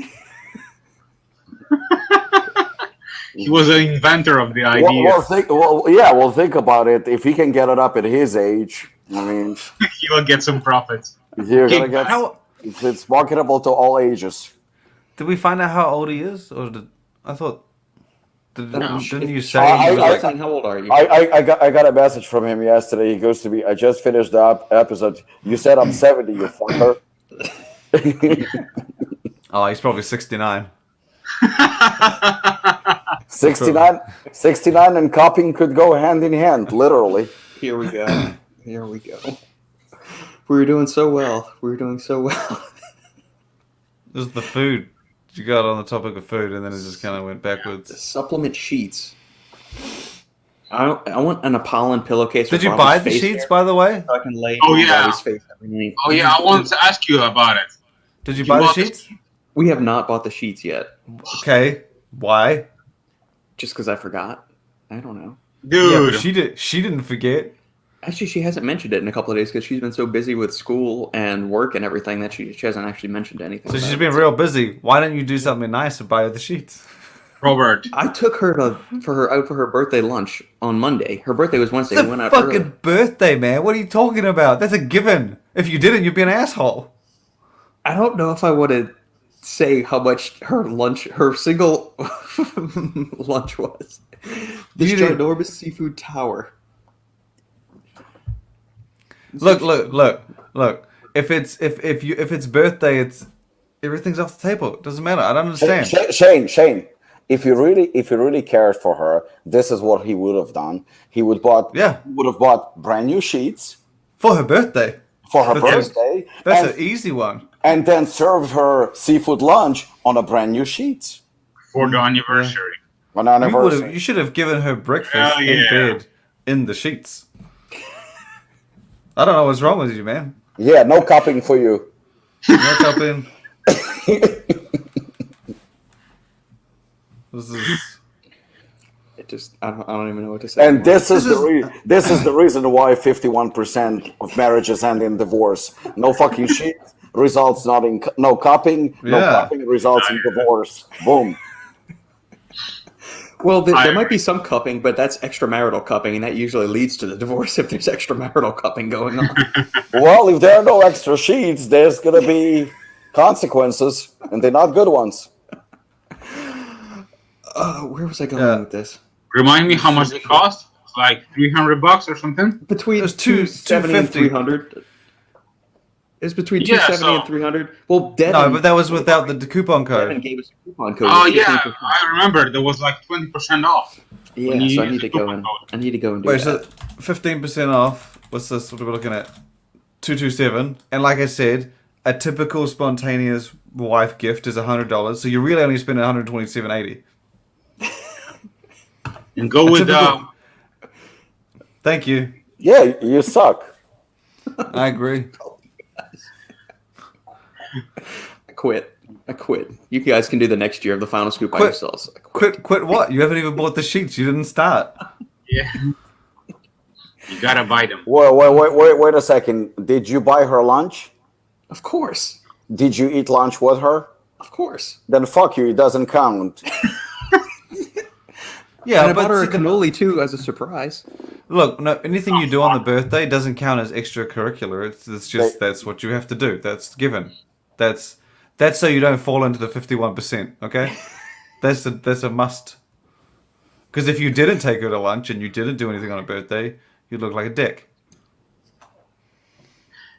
He was the inventor of the idea. Think about it. If he can get it up at his age, I mean, He will get some profits. you're Okay, gonna get. How It's marketable to all ages. did we find out how old he is, or I thought? No, Didn't you if- say? I- he was I- like- Saying, how old are you? I got a message from him yesterday. He goes to me. I just finished the episode. You said I'm 70, you fucker. oh, he's probably 69. 69 and copying could go hand in hand, literally. Here we go. Here we go. We were doing so well. We were doing so well. This is the food. You got on the topic of food, and then it just kind of went The backwards. supplement sheets. I want an Apollon pillowcase. Did with you Robbie's buy the face sheets, there, by the way? so I can lay Oh, on yeah. Robbie's face every night. Oh yeah, I wanted to ask you about it. Did you You buy the bought the sheets? We have not bought the sheets yet, Okay. Why? just because I forgot. I don't know. Yeah, Dude, but she didn't forget. Actually, she hasn't mentioned it in a couple of days because she's been so busy with school and work and everything that she hasn't actually mentioned anything. So about she's it. been real busy. Why don't you do something nice and buy her the sheets? Robert, I took her out for her birthday lunch on Monday. Her birthday was Wednesday. It's We a went out fucking early. birthday, man. What are you talking about? That's a given. If you didn't, you'd be an asshole. I don't know if I want to say how much her single lunch was. This You didn't- ginormous seafood tower. Look. If it's birthday, it's everything's off the table. It doesn't matter. I don't understand. Shane, if you really cared for her, this is what he would have done. He would have bought brand new sheets For her birthday. for her That's birthday, That's and, an easy one. and then served her seafood lunch on a brand new sheets for the anniversary. on You anniversary. should have given her breakfast Hell in yeah. bed in the sheets. I don't know what's wrong with you, man. Yeah, no copying for you. You want to jump in? This is I don't even know what to say. And anymore. this is the reason why 51% of marriages end in divorce. No fucking shit results not in no copying. No Yeah. copying results in divorce. Boom. Well, there might be some cupping, but that's extramarital cupping, and that usually leads to the divorce if there's extramarital cupping going on. Well, if there are no extra sheets, there's gonna be consequences, and they're not good ones. Where was I going with this? Remind me how much they cost? It's like $300 or something. Between It was 270 and 250. 300. It's between Yeah, 270 and so- 300. Well, Devin, no, but that was without the coupon Devin code. gave us a coupon code. Oh of yeah, 15%. I remember there was like 20% off. Yeah, you so I use need to the go coupon and code. I need to go and do Wait, that. so 15% off. What's this? What are we looking at? 227. And like I said, a typical spontaneous wife gift is $100. So you're really only spending $127.80. And go with Thank you. Yeah, you suck. I agree. I quit. You guys can do the next year of the final scoop by Quit. yourselves. I Quit what? You haven't even bought the sheets. You didn't start. yeah. You gotta buy them. Wait a second. Did you buy her lunch? Of course. Did you eat lunch with her? Of course. Then fuck you. It doesn't count. Yeah, And I bought her a see, cannoli too as a surprise. look, no, anything you do on the birthday doesn't count as extracurricular. It's just that's what you have to do. That's given. That's so you don't fall into the 51%. Okay, that's a must. Because if you didn't take her to lunch and you didn't do anything on her birthday, you'd look like a dick.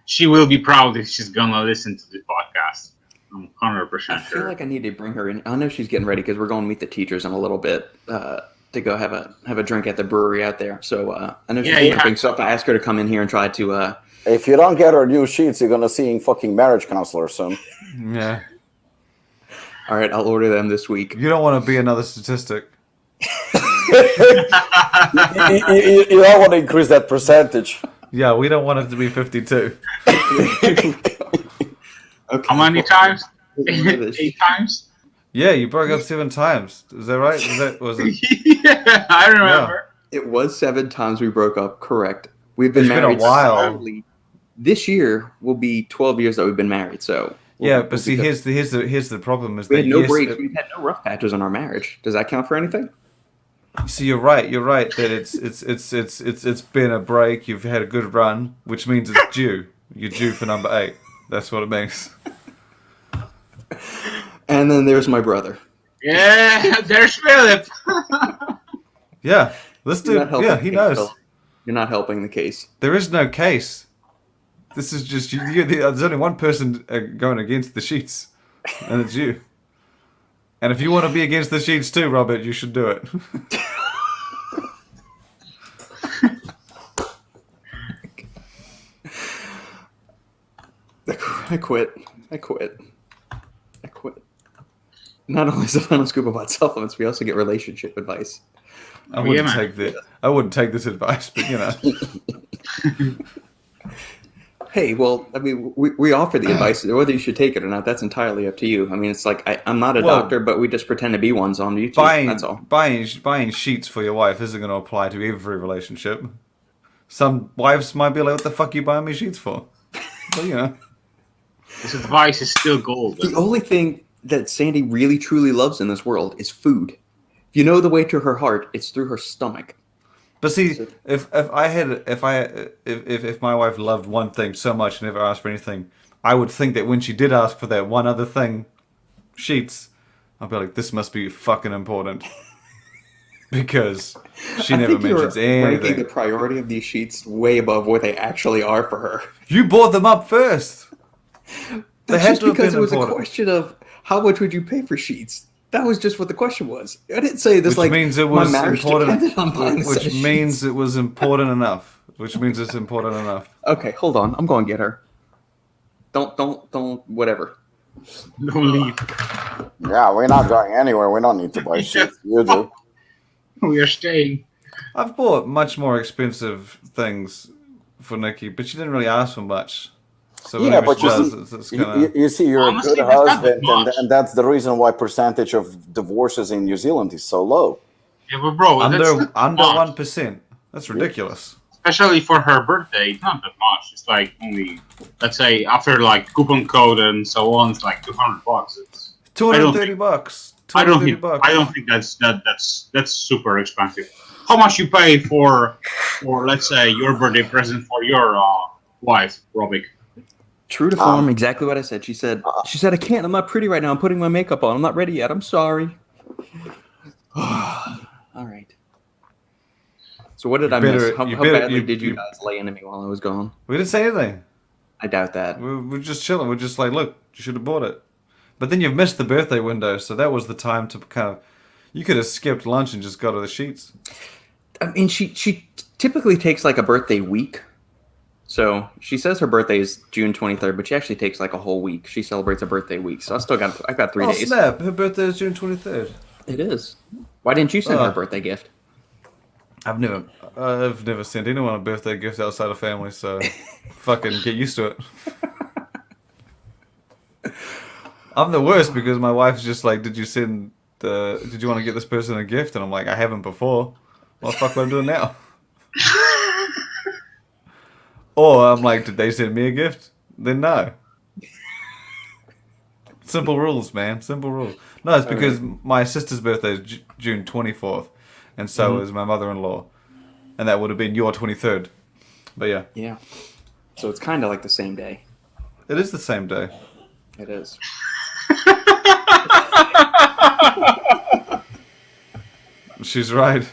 She will be proud if she's gonna listen to the podcast. I'm 100% I feel sure. like I need to bring her in. I know she's getting ready because we're going to meet the teachers in a little bit to go have a drink at the brewery out there. So I know she's Yeah, camping, so if I ask her to come in here and try to. If you don't get her new sheets, you're gonna see fucking marriage counselor soon. Yeah, All right, I'll order them this week. you don't want to be another statistic. You don't want to increase that percentage. Yeah, we don't want it to be 52. Okay. How many times? 8 times. Yeah, you broke up 7 times. Is that right? Was it? Yeah, I remember. It was 7 times we broke up. Correct. We've been It's been a married while. solidly. This year will be 12 years that we've been married. So But see, here's the problem is we that had no breaks. We've had no rough patches in our marriage. Does that count for anything? See, you're right. You're right that it's been a break. You've had a good run, which means it's due. You're due for number 8. That's what it means. And then there's my brother. Yeah, there's Philip. Yeah, this dude. Yeah, he knows. Phil. You're not helping the case. There is no case. This is just you. There's only one person going against the sheets, and it's you. And if you want to be against the sheets too, Robert, you should do it. I quit. Not only is the final scoop about supplements, we also get relationship advice. I wouldn't take this advice, but you know. Hey, well, I mean, we offer the advice. Whether you should take it or not, that's entirely up to you. I mean, it's like I'm not a doctor, but we just pretend to be ones on YouTube. That's all. Buying sheets for your wife isn't going to apply to every relationship. Some wives might be like, "What the fuck are you buying me sheets for?" Well, you know. This advice is still gold. The only thing that Sandy really truly loves in this world is food. If you know the way to her heart, it's through her stomach. But see, if my wife loved one thing so much and never asked for anything, I would think that when she did ask for that one other thing, sheets, I'd be like, this must be fucking important. Because she never mentions anything. Ranking the priority of these sheets way above what they actually are for her. You bought them up first. That's just because it was a question of how much would you pay for sheets. That was just what the question was. I didn't say this which means it was important. Which means it was important enough. Which means it's important enough. Okay, hold on. I'm going to get her. Don't. Whatever. Don't leave. Yeah, we're not going anywhere. We don't need to buy shit. You do. We are staying. I've bought much more expensive things for Nikki, but she didn't really ask for much. So yeah, but you see, you're honestly, a good husband, and that's the reason why percentage of divorces in New Zealand is so low. Yeah, but bro, under 1%. That's ridiculous. Especially for her birthday, it's not that much. It's like only, let's say, after like coupon code and so on, it's like $200. It's $230. I don't think that's super expensive. How much you pay for let's say your birthday present for your wife, Robic? True to form, exactly what I said. She said, I can't. I'm not pretty right now. I'm putting my makeup on. I'm not ready yet. I'm sorry. All right. So what did I miss? How badly did you guys lay into me while I was gone? We didn't say anything. I doubt that. We're just chilling. We're just like, look, you should have bought it. But then you've missed the birthday window, so that was the time to kind of... You could have skipped lunch and just got to the sheets. I mean, she typically takes like a birthday week. So she says her birthday is June 23rd, but she actually takes like a whole week. She celebrates a birthday week, so I've got 3 days. Oh snap! Her birthday is June 23rd. It is. Why didn't you send her a birthday gift? I've never sent anyone a birthday gift outside of family, so fucking get used to it. I'm the worst because my wife's just like, did you want to get this person a gift? And I'm like, I haven't before. What the fuck am I doing now? Or I'm like, did they send me a gift? Then no. Simple rules, man. Simple rules. No, it's because my sister's birthday is June 24th, and so is my mother-in-law, and that would have been your 23rd. But yeah. Yeah. So it's kind of like the same day. It is the same day. It is. She's right.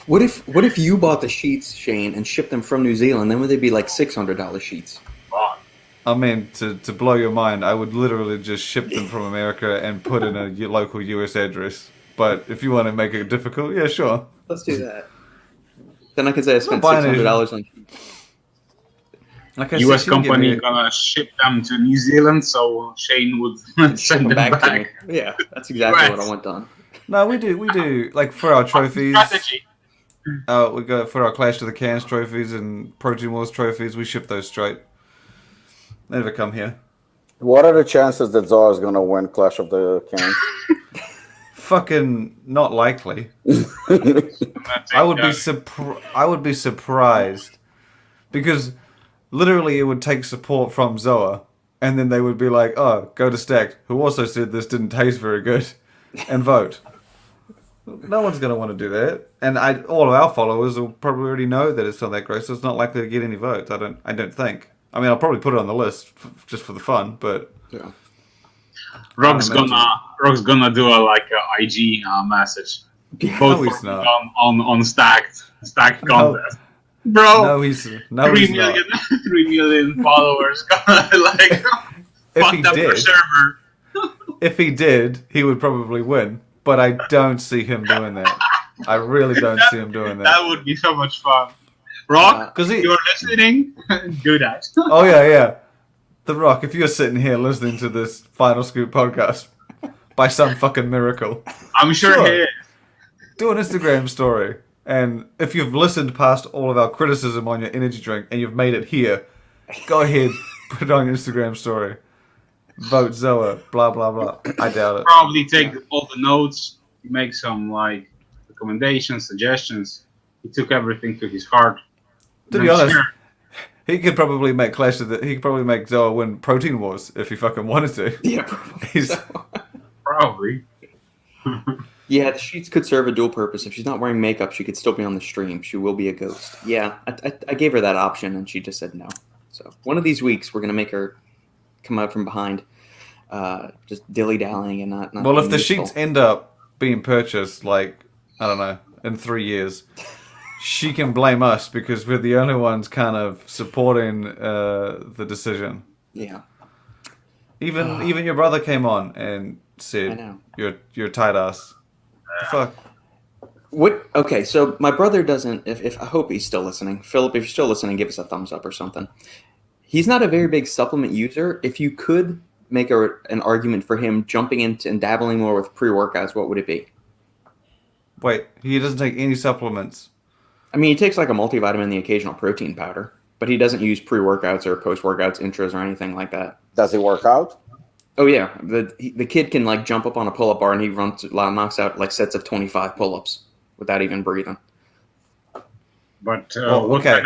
What if you bought the sheets, Shane, and shipped them from New Zealand? Then would they be like $600 sheets? I mean, to blow your mind, I would literally just ship them from America and put in a local US address. But if you want to make it difficult, yeah, sure. Let's do that. Then I could say I spent $600 on sheets. Like I US company gonna ship them to New Zealand, so Shane would send them back. To me. Yeah, that's exactly what I want done. No, we do. Like for our trophies. Strategy. We go for our Clash of the Cans trophies and Protein Wars trophies. We ship those straight. They never come here. What are the chances that ZOA is going to win Clash of the Clans? Fucking not likely. That's I would it, be I would be surprised because literally it would take support from ZOA, and then they would be like, "Oh, go to Stacked, who also said this didn't taste very good," and vote. No one's gonna want to do that, and all of our followers will probably already know that it's not that great, so it's not likely to get any votes. I don't think. I mean, I'll probably put it on the list just for the fun, but Yeah. Rock's gonna do a IG message. Yeah. Vote No, he's for me not. on stacked No. contest, bro. no, he's 3 not. million, 3 million followers. If Fucked he up your did, server. if he did, he would probably win. But I don't see him doing that. I really don't see him doing that. That would be so much fun. Rock, 'Cause if you're listening, do that. Oh yeah. The Rock, if you're sitting here listening to this Final Scoop podcast, by some fucking miracle, I'm sure Sure. he is. do an Instagram story. And if you've listened past all of our criticism on your energy drink and you've made it here, go ahead, put it on your Instagram story. Vote ZOA, blah, blah, blah. I doubt it. Probably take all the notes, make some recommendations, suggestions. He took everything to his heart. To And be I'm honest, sure he could probably make he could probably make ZOA win Protein Wars if he fucking wanted to. Yeah, probably. He's- So. probably. Yeah, the sheets could serve a dual purpose. If she's not wearing makeup, she could still be on the stream. She will be a ghost. Yeah, I gave her that option, and she just said no. So one of these weeks, we're going to make her come out from behind, just dilly-dallying and not Well, if being the useful. sheets end up being purchased, I don't know, in 3 years, she can blame us because we're the only ones kind of supporting the decision. Yeah. Even your brother came on and I said, know. "You're tight ass." Fuck. What? Okay, so my brother doesn't. If I hope he's still listening, Philip. If you're still listening, give us a thumbs up or something. He's not a very big supplement user. If you could make an argument for him jumping into and dabbling more with pre-workouts, what would it be? Wait, he doesn't take any supplements. I mean, he takes like a multivitamin and the occasional protein powder, but he doesn't use pre-workouts or post-workouts intros or anything like that. Does he work out? Oh yeah, the kid can like jump up on a pull-up bar and he knocks out like sets of 25 pull-ups without even breathing. But Well, what okay.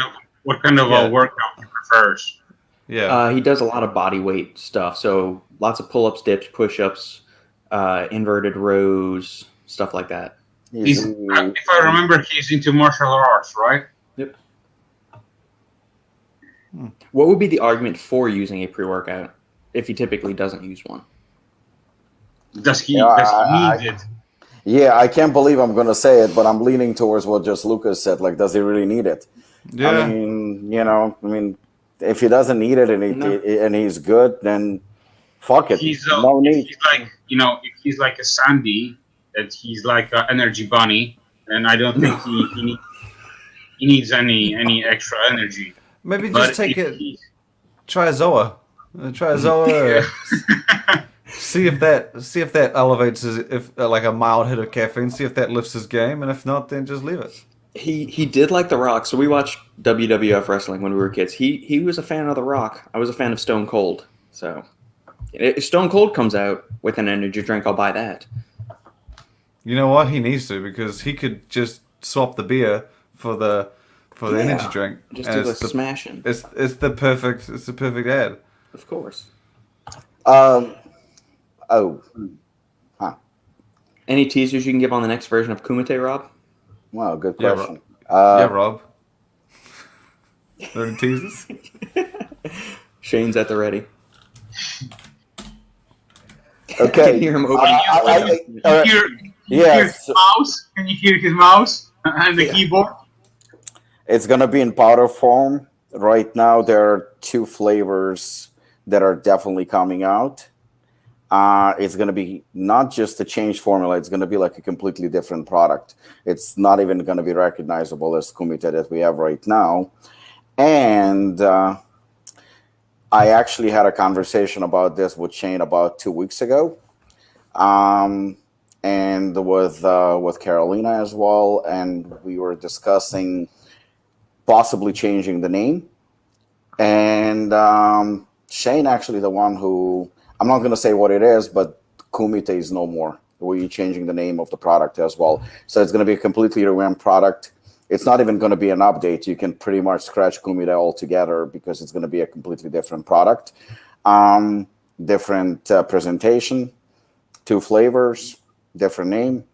kind of Yeah. workout he prefers? Yeah. He does a lot of body weight stuff, so lots of pull-ups, dips, push-ups, inverted rows, stuff like that. If I remember, he's into martial arts, right? Yep. What would be the argument for using a pre-workout if he typically doesn't use one? Does he Yeah, need it? Yeah, I can't believe I'm going to say it, but I'm leaning towards what just Lukasz said. Like, does he really need it? Yeah. I mean, if he doesn't need it and he's good, then fuck it. He's No need. he's like if he's like a Sandy, that he's like an energy bunny, and I don't think he needs any extra energy. Maybe But just take if it. he- Try a ZOA. Try a ZOA. See if that elevates if like a mild hit of caffeine. See if that lifts his game, and if not, then just leave it. He did like The Rock, so we watched WWF wrestling when we were kids. He was a fan of The Rock. I was a fan of Stone Cold. So if Stone Cold comes out with an energy drink, I'll buy that. You know what? He needs to because he could just swap the beer for the energy drink. Just and do the it's the smashing, it's the perfect ad. of course. Any teasers you can give on the next version of Kumite, Rob? Wow, good Yeah, question. Yeah, Rob. Are there any teasers? Shane's at the ready. I Okay. can hear him open. Can you hear Yes. his mouse? Can you hear his mouse and the keyboard? It's going to be in powder form. Right now, there are 2 flavors that are definitely coming out. It's going to be not just a change formula. It's going to be like a completely different product. It's not even going to be recognizable as Kumite that we have right now. And I actually had a conversation about this with Shane about 2 weeks ago. And with Carolina as well. And we were discussing possibly changing the name. And Shane actually the one who, I'm not going to say what it is, but Kumite is no more. We're changing the name of the product as well. So it's going to be a completely revamped product. It's not even going to be an update. You can pretty much scratch Kumite altogether because it's going to be a completely different product. Different presentation, 2 flavors, different name,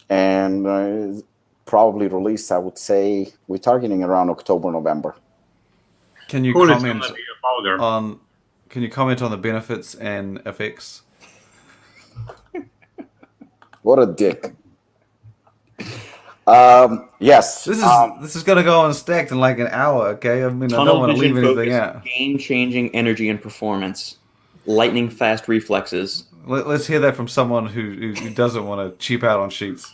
and probably release, I would say, we're targeting around October, November. Can you Cool, it's comment gonna be a powder. on? Can you comment on the benefits and effects? What a dick. Yes. This is gonna go on stacked in like an hour. Okay, I mean I don't Tunnel want to vision leave anything focus, out. game-changing energy and performance, lightning fast reflexes. Let's hear that from someone who doesn't want to cheap out on sheets.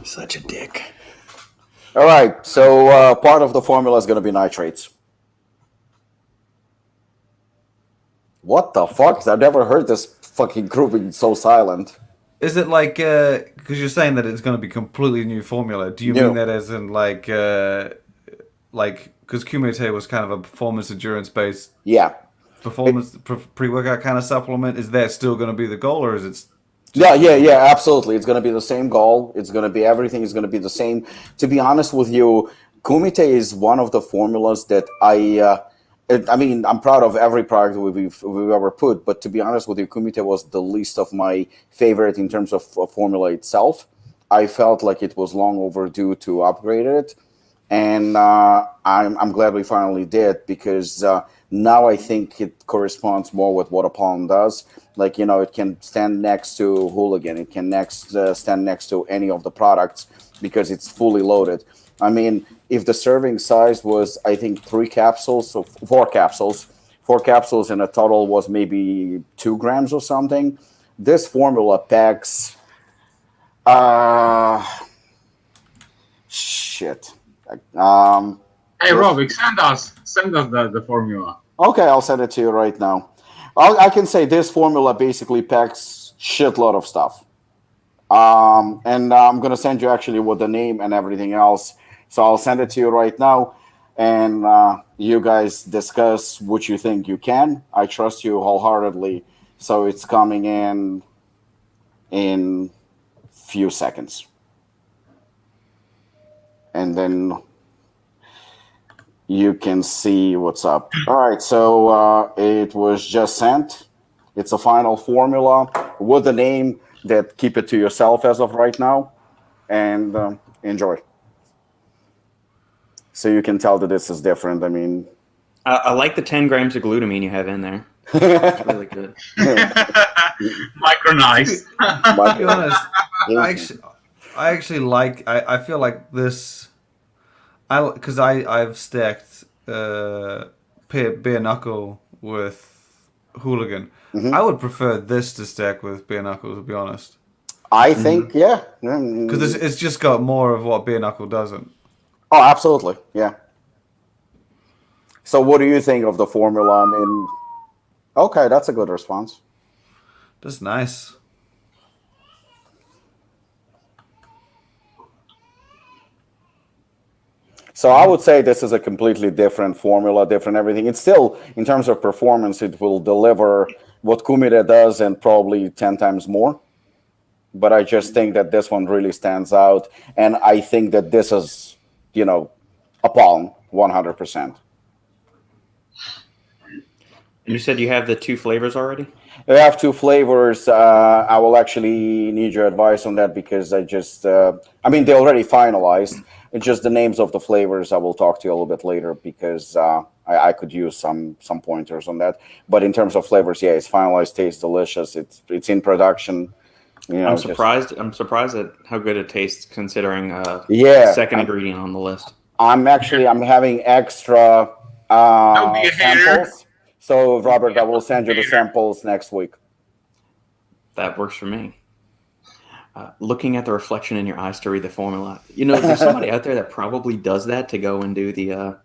Such a dick. All right. So part of the formula is going to be nitrates. What the fuck? I've never heard this fucking group being so silent. Is it like because you're saying that it's going to be completely new formula? Do you No. mean that as in like because Kumite was kind of a performance endurance based Yeah. performance pre-workout kind of supplement? Is that still going to be the goal, or is it? Yeah, absolutely. It's going to be the same goal. It's going to be everything is going to be the same. To be honest with you, Kumite is one of the formulas that I mean, I'm proud of every product we've ever put, but to be honest with you, Kumite was the least of my favorite in terms of formula itself. I felt like it was long overdue to upgrade it, and I'm glad we finally did because now I think it corresponds more with what Apollon does. Like, it can stand next to Hooligan. It can stand next to any of the products because it's fully loaded. I mean, if the serving size was, I think, 4 capsules, and a total was maybe 2 grams or something, this formula packs, shit. Hey, Rob, send us the formula. Okay, I'll send it to you right now. I can say this formula basically packs shitload of stuff. And I'm going to send you actually with the name and everything else. So I'll send it to you right now. And you guys discuss what you think you can. I trust you wholeheartedly. So it's coming in few seconds. And then you can see what's up. All right, so it was just sent. It's a final formula with the name that keep it to yourself as of right now, and enjoy. So you can tell that this is different. I mean, I like the 10 grams of glutamine you have in there. It's really good. Micronized. To be honest, I actually like. I feel like this. Because I've stacked bare knuckle with Hooligan. Mm-hmm. I would prefer this to stack with bare knuckle, to be honest. I think, yeah. Because it's just got more of what bare knuckle doesn't. Oh, absolutely, yeah. So what do you think of the formula? I mean, okay, that's a good response. That's nice. So I would say this is a completely different formula, different everything. It's still, in terms of performance, it will deliver what Kumite does and probably 10 times more. But I just think that this one really stands out. And I think that this is, Apollon, 100%. And you said you have the 2 flavors already? I have 2 flavors. I will actually need your advice on that because they already finalized. It's just the names of the flavors. I will talk to you a little bit later because I could use some pointers on that. But in terms of flavors, yeah, it's finalized. Tastes delicious. It's in production. I'm surprised. I'm surprised at how good it tastes considering second ingredient on the list. I'm having extra Don't be a hater. samples. So Robert, I will send you the samples next week. That works for me. Looking at the reflection in your eyes to read the formula. There's somebody out there that probably does that to go and do the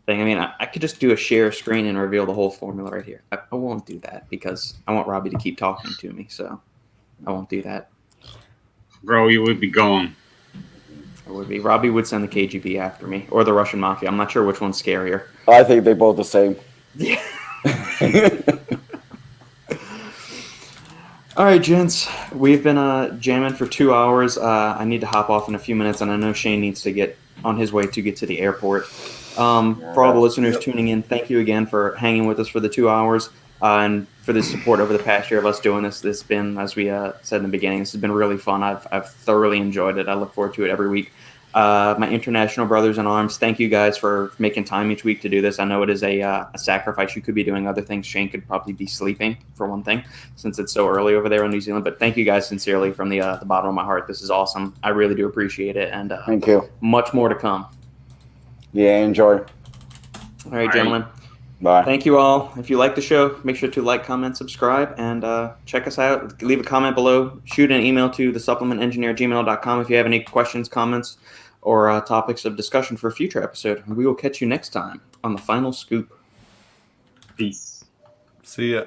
thing. I mean, I could just do a share screen and reveal the whole formula right here. I won't do that because I want Robbie to keep talking to me, so I won't do that. Bro, you would be gone. It would be. Robbie would send the KGB after me, or the Russian Mafia. I'm not sure which one's scarier. I think they're both the same. Yeah. All right, gents. We've been jamming for 2 hours. I need to hop off in a few minutes, and I know Shane needs to get on his way to get to the airport. For all the listeners tuning in, thank you again for hanging with us for the 2 hours and for the support over the past year of us doing this. This has been, as we said in the beginning, this has been really fun. I've thoroughly enjoyed it. I look forward to it every week. My international brothers in arms, thank you guys for making time each week to do this. I know it is a sacrifice. You could be doing other things. Shane could probably be sleeping, for one thing, since it's so early over there in New Zealand. But thank you guys sincerely from the bottom of my heart. This is awesome. I really do appreciate it. And thank you. Much more to come. Yeah, enjoy. All right, gentlemen. Bye. Thank you all. If you like the show, make sure to like, comment, subscribe, and check us out. Leave a comment below. Shoot an email to thesupplementengineer@gmail.com if you have any questions, comments, or topics of discussion for a future episode. We will catch you next time on The Final Scoop. Peace. See ya.